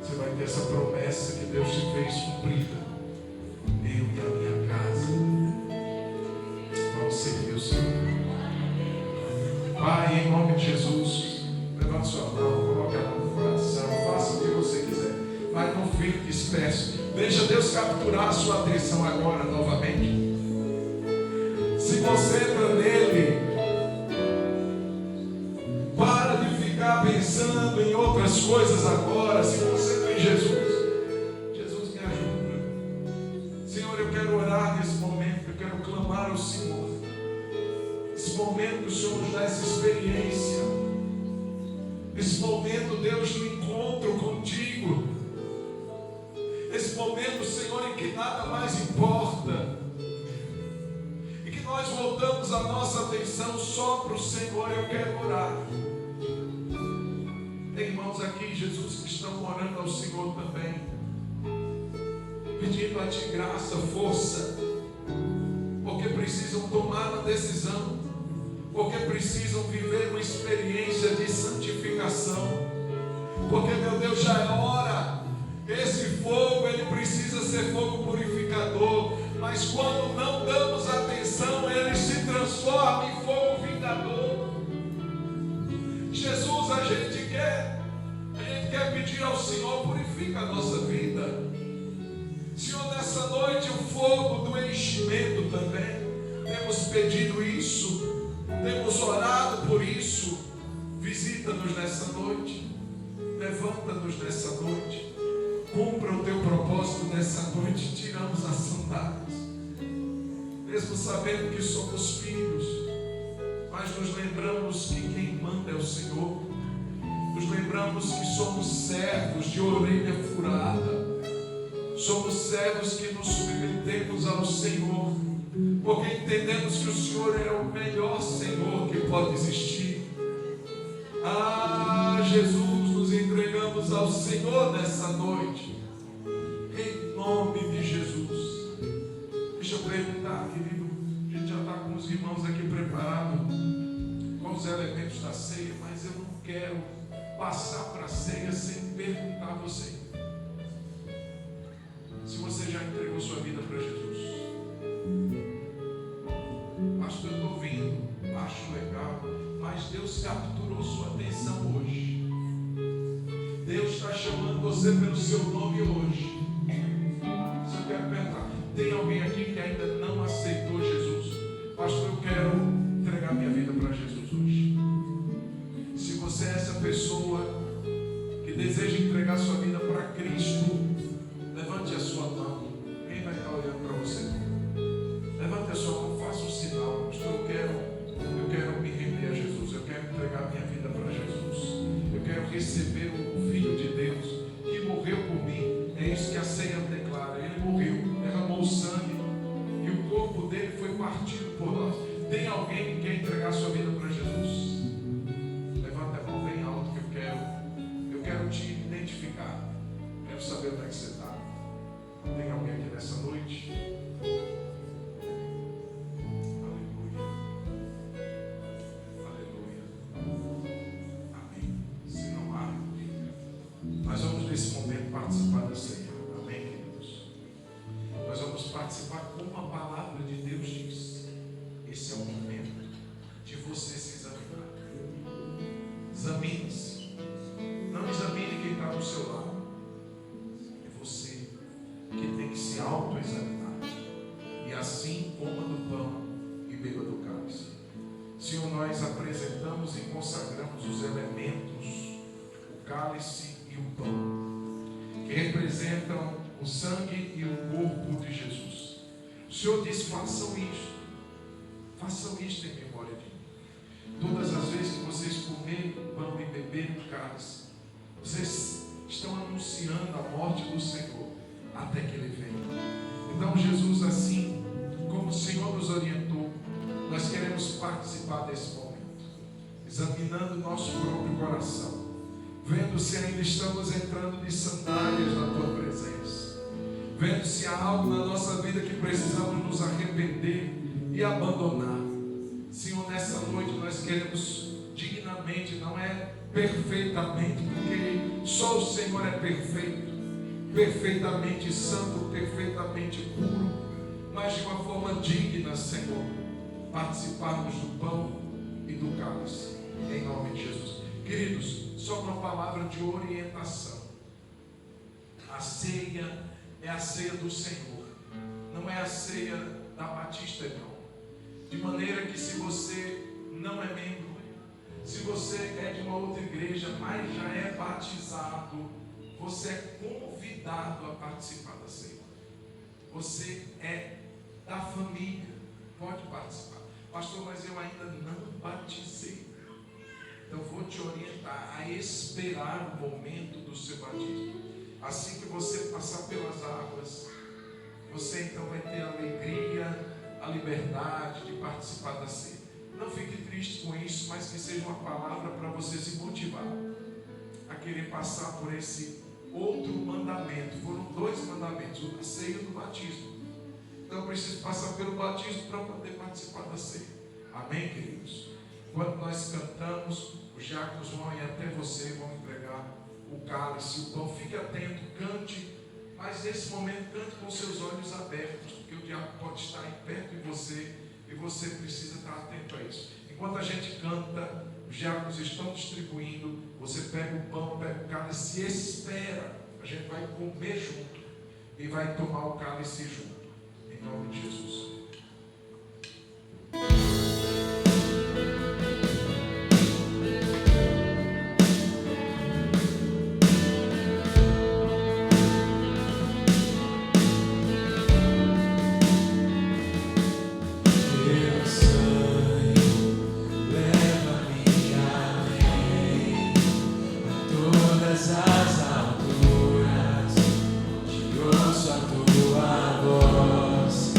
Você vai ter essa promessa que Deus te fez cumprida. Eu e a minha casa vamos servir o Senhor. Pai, em nome de Jesus, levante sua mão, coloque a mão no coração, faça o que você quiser, mas não fique disperso. Deixa Deus capturar a sua atenção agora novamente. Se você está nele, para de ficar pensando em outras coisas agora. Se você está em Jesus, Jesus me ajuda. Senhor, eu quero orar nesse momento, eu quero clamar ao Senhor. Esse momento que o Senhor nos dá essa experiência, esse momento, Deus, do encontro contigo, esse momento, Senhor, em que nada mais importa, e que nós voltamos a nossa atenção só para o Senhor. Eu quero orar. estão orando ao Senhor também, pedindo a Ti graça, força, porque precisam tomar uma decisão, porque precisam viver uma experiência de santificação, porque, meu Deus, já é hora. Esse fogo, ele precisa ser fogo purificador, mas quando não damos atenção, ele se transforma em fogo vingador. Jesus, a gente quer pedir ao Senhor, purifica a nossa vida. Senhor, nessa noite, o fogo do enchimento também, temos pedido isso, temos orado por isso. Visita-nos nessa noite, levanta-nos nessa noite, cumpra o Teu propósito nessa noite. Tiramos as sandálias, mesmo sabendo que somos filhos, mas nos lembramos que quem manda é o Senhor. Nos lembramos que somos servos de orelha furada, somos servos que nos submetemos ao Senhor, porque entendemos que o Senhor é o melhor Senhor que pode existir. Ah, Jesus, nos entregamos ao Senhor nessa noite, em nome de Jesus. Deixa eu perguntar, querido, a gente já está com os irmãos aqui preparados com os elementos da ceia, mas eu não quero passar para a ceia sem perguntar a você se você já entregou sua vida para Jesus. Pastor, eu estou ouvindo, acho legal, mas Deus capturou sua atenção hoje. Deus está chamando você pelo seu nome hoje. Se eu quero perguntar, tem alguém aqui que ainda não aceitou Jesus? Pastor, eu quero entregar minha vida para Jesus hoje. Se você é essa pessoa que deseja entregar sua vida para Cristo, levante a sua mão. Quem vai estar olhando para você? Levante a sua mão, faça um sinal. Pastor, eu quero me render a Jesus. Eu quero entregar minha vida para Jesus. Eu quero receber o Filho de Deus que morreu por mim. É isso que a ceia declara. Ele morreu, derramou sangue e o corpo dele foi partido por nós. Tem alguém que quer entregar sua vida para Jesus? Levanta a mão bem alto que eu quero te identificar. Quero saber onde é que você está. Tem alguém aqui nessa noite? Aleluia. Aleluia. Amém. Se não há, nós vamos nesse momento participar da ceia. Amém, queridos? Nós vamos participar como a palavra de Deus diz. Esse é o momento de você se examinar. Examine-se. Não examine quem está do seu lado. É você que tem que se autoexaminar. E assim coma do pão e beba do cálice. Senhor, nós apresentamos e consagramos os elementos, o cálice e o pão, que representam o sangue e o corpo de Jesus. O Senhor diz: façam isto em memória de mim. Todas as vezes que vocês comerem o pão e beberem o cálice, vocês estão anunciando a morte do Senhor até que Ele venha. Então, Jesus, assim como o Senhor nos orientou, nós queremos participar desse momento, examinando o nosso próprio coração, vendo se ainda estamos entrando de sandálias na Tua presença, vendo se há algo na nossa vida que precisamos nos arrepender e abandonar. Senhor, nessa noite nós queremos dignamente, não é perfeitamente, porque só o Senhor é perfeito, perfeitamente santo, perfeitamente puro, mas de uma forma digna, Senhor, participarmos do pão e do cálice, em nome de Jesus. Queridos, só uma palavra de orientação: a ceia é a ceia do Senhor, não é a ceia da Batista, não. De maneira que, se você não é membro, se você é de uma outra igreja, mas já é batizado, você é convidado a participar da ceia. Você é da família, pode participar. Pastor, mas eu ainda não batizei. Então vou te orientar a esperar o momento do seu batismo. Assim que você passar pelas águas, você então vai ter a alegria, a liberdade de participar da ceia. Não fique triste com isso, mas que seja uma palavra para você se motivar a querer passar por esse outro mandamento. Foram 2 mandamentos, o da ceia e o do batismo. Então eu preciso passar pelo batismo para poder participar da ceia. Amém, queridos? Quando nós cantamos, os diáconos vão ir até você, vão entregar o cálice, o pão. Fique atento, cante, mas nesse momento cante com seus olhos abertos, porque o diabo pode estar aí perto de você e você precisa estar atento a isso. Enquanto a gente canta, os diáconos estão distribuindo, você pega o pão, pega o cálice e espera. A gente vai comer junto e vai tomar o cálice junto. Em nome de Jesus. As alturas, te ouço a tua voz.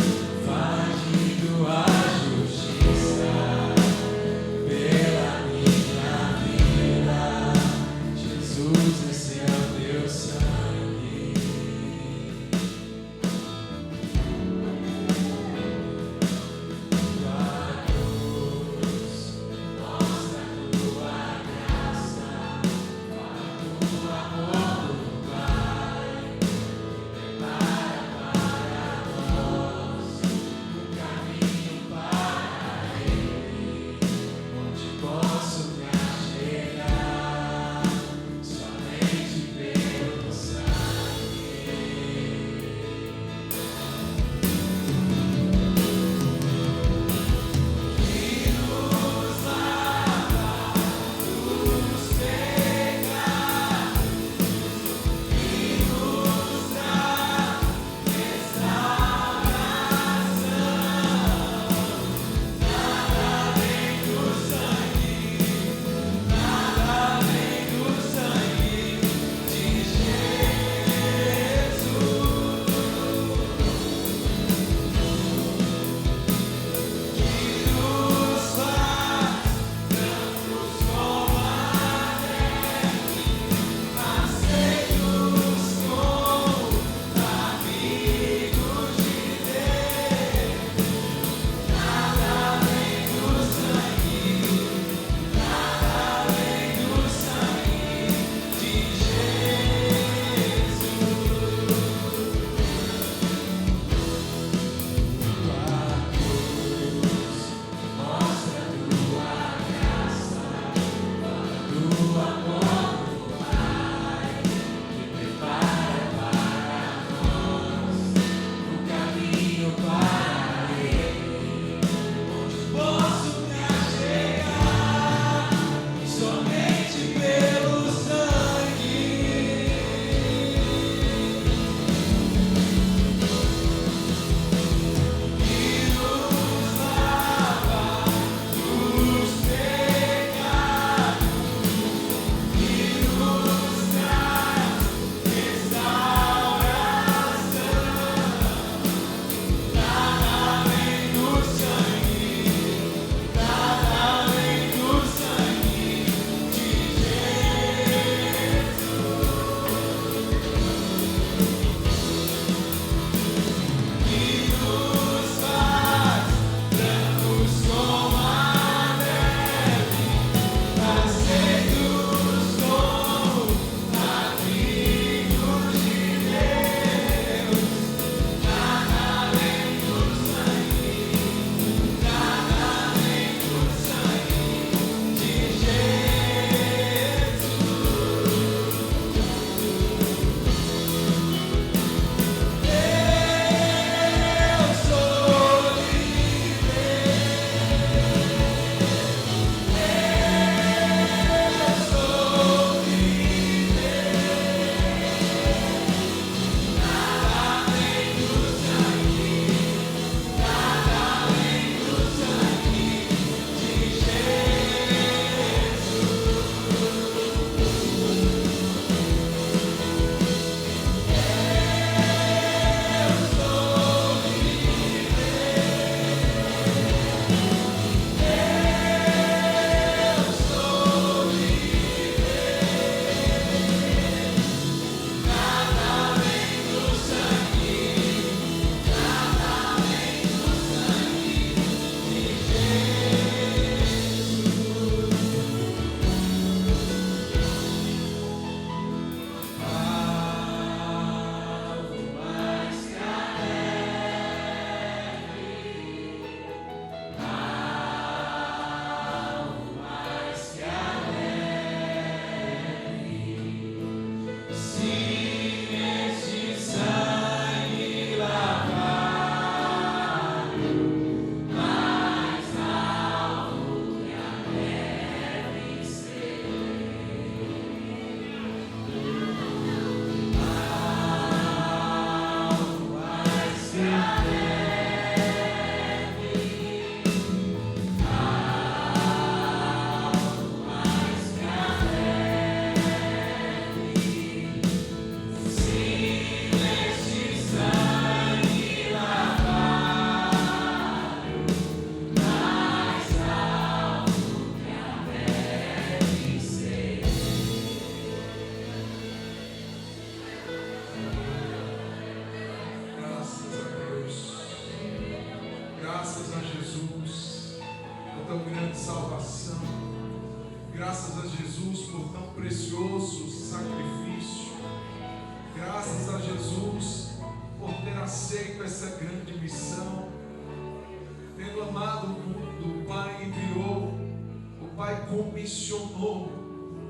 comissionou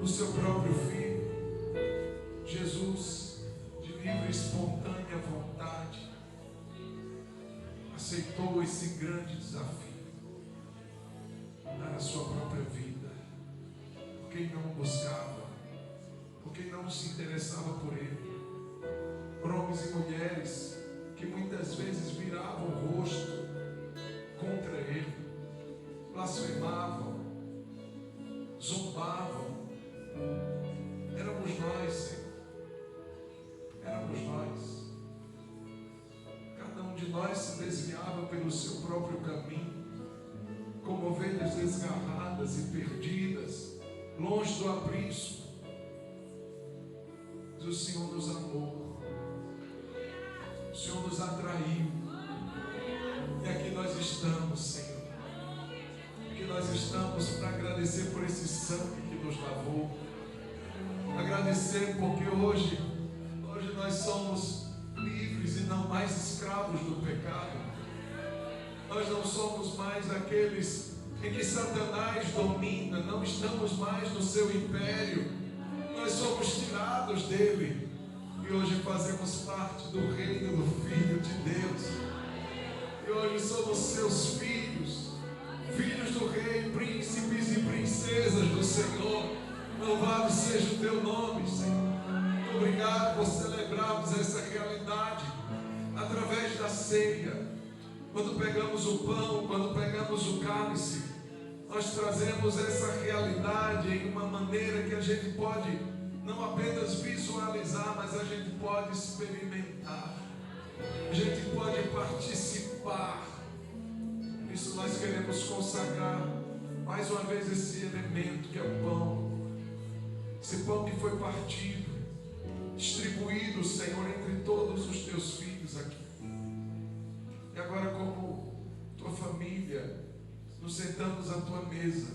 o seu próprio Filho. Jesus, de livre e espontânea vontade, aceitou esse grande desafio, dar a sua própria vida, por quem não o buscava, por quem não se interessava por ele, por homens e mulheres que muitas vezes viravam o rosto contra ele, blasfemavam, zombavam. Éramos nós, Senhor. Éramos nós. Cada um de nós se desviava pelo seu próprio caminho, como ovelhas desgarradas e perdidas, longe do aprisco. Mas o Senhor nos amou, o Senhor nos atraiu, e aqui nós estamos, Senhor. Aqui nós estamos para agradecer por esse sangue que nos lavou, agradecer porque hoje nós somos livres e não mais escravos do pecado. Nós não somos mais aqueles em que Satanás domina, não estamos mais no seu império. Nós somos tirados dele e hoje fazemos parte do reino do Filho de Deus. E hoje somos seus filhos, filhos do Rei, príncipes e princesas do Senhor. Louvado seja o teu nome, Senhor. Muito obrigado por celebrarmos essa realidade através da ceia. Quando pegamos o pão, quando pegamos o cálice, nós trazemos essa realidade em uma maneira que a gente pode não apenas visualizar, mas a gente pode experimentar, a gente pode participar. Por isso nós queremos consagrar mais uma vez esse elemento que é o pão, esse pão que foi partido, distribuído, Senhor, entre todos os teus filhos aqui. E agora, como tua família, nos sentamos à tua mesa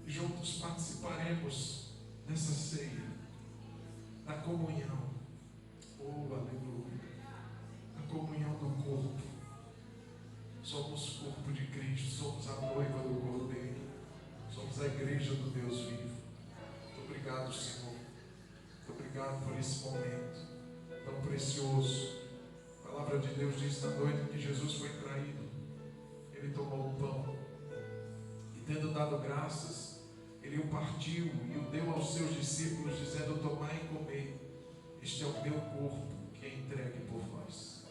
e juntos participaremos dessa ceia, da comunhão. Oh, aleluia! A comunhão do corpo. Somos o corpo de Cristo, somos a noiva do Cordeiro, somos a igreja do Deus vivo. Muito obrigado, Senhor. Muito obrigado por esse momento tão precioso. A palavra de Deus diz: na noite em que Jesus foi traído, ele tomou o pão e, tendo dado graças, ele o partiu e o deu aos seus discípulos, dizendo: tomai e comei, este é o meu corpo que é entregue por vós.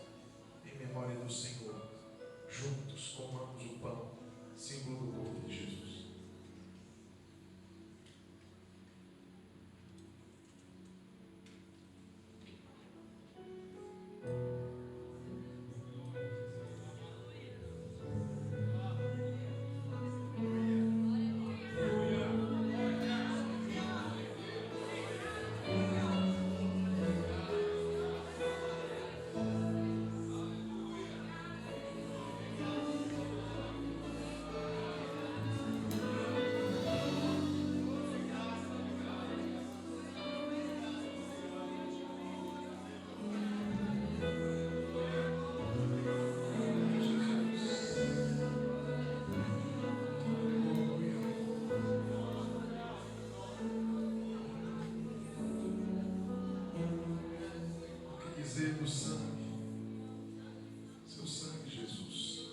Em memória do Senhor, juntos comamos o pão, símbolo do corpo de Jesus. Do sangue, seu sangue, Jesus.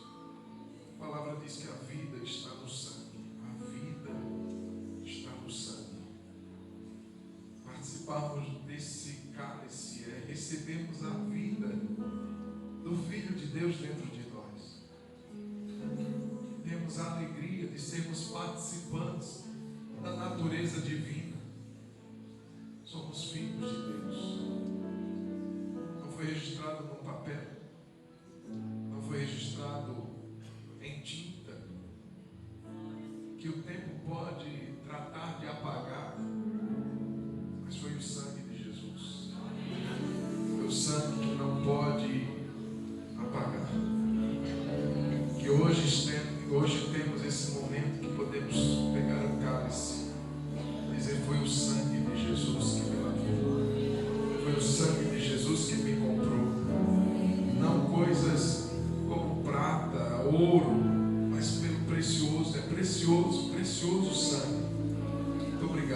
A palavra diz que a vida está no sangue, a vida está no sangue. Participarmos desse cálice é recebermos a vida do Filho de Deus dentro de nós. Temos a alegria de sermos participantes da natureza divina. Somos filhos de Deus. Foi registrado num papel, não foi registrado em tinta, que o tempo pode tratar de apagar, mas foi o sangue de Jesus. Foi o sangue que não pode apagar. Que hoje temos esse momento que podemos pegar o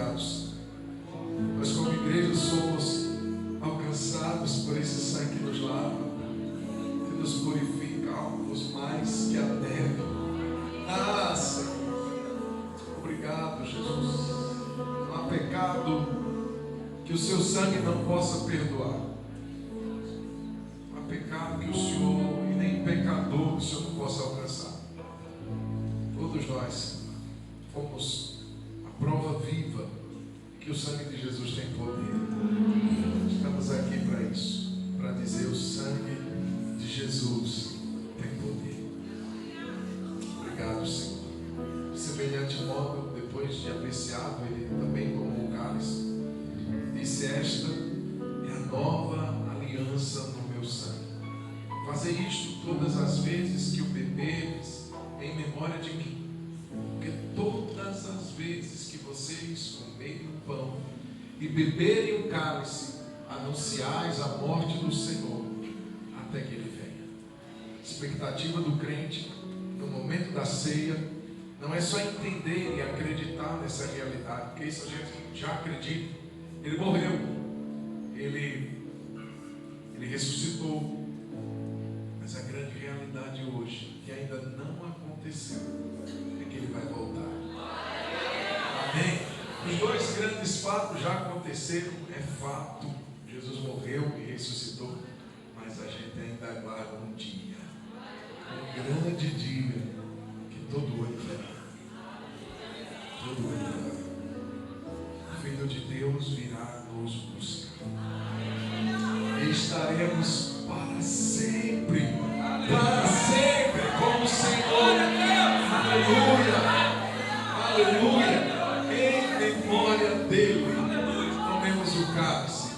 obrigado, Senhor. Nós como igreja somos alcançados por esse sangue que nos lava, que nos purifica, alvos mais que a neve. Ah, Senhor, obrigado, Jesus. Não há pecado que o seu sangue não possa perdoar. Não há pecado que o Senhor, e nem pecador, que o Senhor não possa alcançar. Todos nós fomos a prova viva que o sangue de Jesus tem poder. Estamos aqui para isso, para dizer: o sangue de Jesus tem poder. Obrigado, Senhor. De semelhante modo, depois de apreciado, ele também tomou o cálice, disse: esta é a nova aliança no meu sangue. Fazer isto todas as vezes que o beberes, em memória de mim. Porque todas as vezes que vocês comerem o pão e beberem o cálice, anunciais a morte do Senhor até que Ele venha. A expectativa do crente no momento da ceia não é só entender e acreditar nessa realidade, porque isso a gente já acredita. Ele morreu, ele ressuscitou, mas a grande realidade hoje, que ainda não aconteceu, é que Ele vai voltar. Amém? Os dois grandes fatos já aconteceram, é fato. Jesus morreu e ressuscitou, mas a gente ainda aguarda um dia, um grande dia, que todo olho verá. Todo olho verá. O Filho de Deus virá nos buscar. E estaremos para sempre com o Senhor. Aleluia, aleluia. Em memória dele, tomemos o cálice,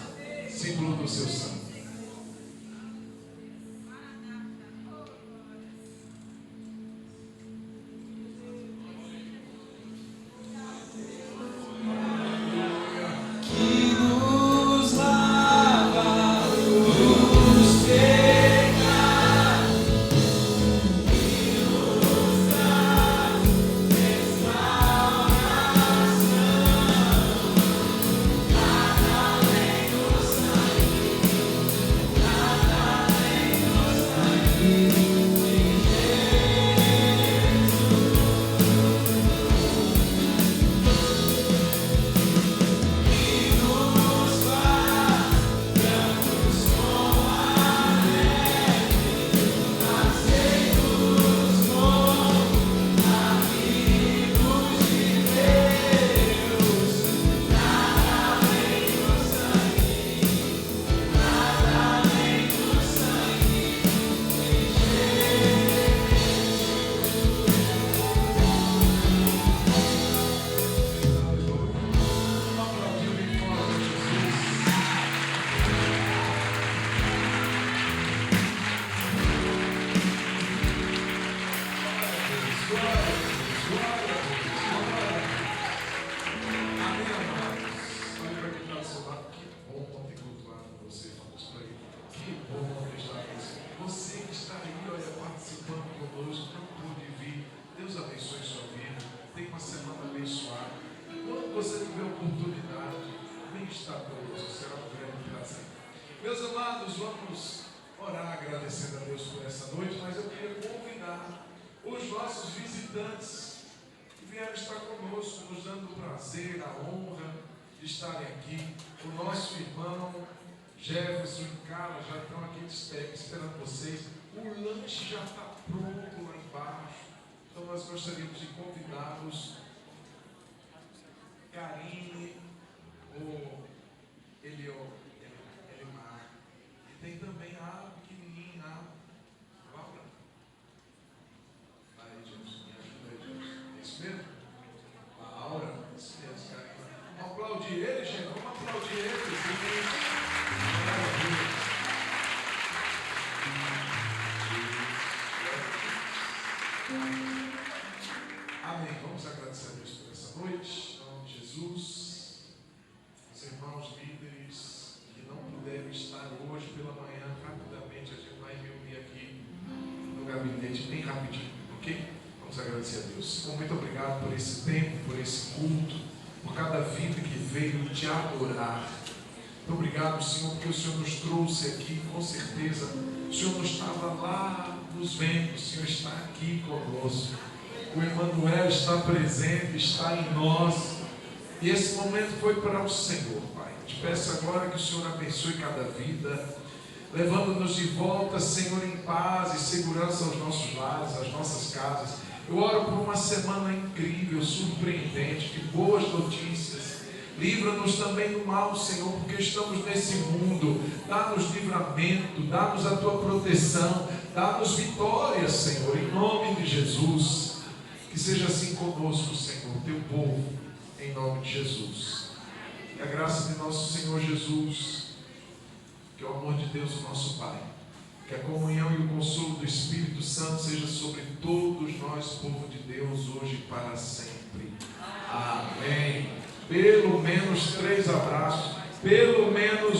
símbolo do seu sangue. Meus amados, vamos orar agradecendo a Deus por essa noite, mas eu queria convidar os nossos visitantes que vieram estar conosco, nos dando o prazer, a honra de estarem aqui. O nosso irmão Jefferson e Carla já estão aqui esperando vocês. O lanche já está pronto lá embaixo, então nós gostaríamos de convidá-los. Karine, o Elimar, e tem também a pequenininha, a Laura. Aí, Jesus, me ajuda aí, Jesus. É isso mesmo? A Aura, isso mesmo, Karine. Vamos aplaudir ele, gente, vamos aplaudir ele. Amém. Vamos agradecer a Deus por essa noite, em nome de Jesus. Os irmãos líderes que não puderam estar hoje pela manhã, rapidamente a gente vai reunir aqui no gabinete, bem rapidinho, ok? Vamos agradecer a Deus. Bom, muito obrigado por esse tempo, por esse culto, por cada vida veio te adorar. Muito obrigado, Senhor, porque o Senhor nos trouxe aqui, com certeza. O Senhor não estava lá nos vendo, o Senhor está aqui conosco. O Emmanuel está presente, está em nós. E esse momento foi para o Senhor, Pai. Te peço agora que o Senhor abençoe cada vida, levando-nos de volta, Senhor, em paz e segurança aos nossos lares, às nossas casas. Eu oro por uma semana incrível, surpreendente, de boas notícias. Livra-nos também do mal, Senhor, porque estamos nesse mundo. Dá-nos livramento, dá-nos a Tua proteção, dá-nos vitória, Senhor, em nome de Jesus. Que seja assim conosco, Senhor, Teu povo, em nome de Jesus. Que a graça de nosso Senhor Jesus, que o amor de Deus, o nosso Pai, que a comunhão e o consolo do Espírito Santo seja sobre todos nós, povo de Deus, hoje e para sempre. Amém. Pelo menos 3 abraços, pelo menos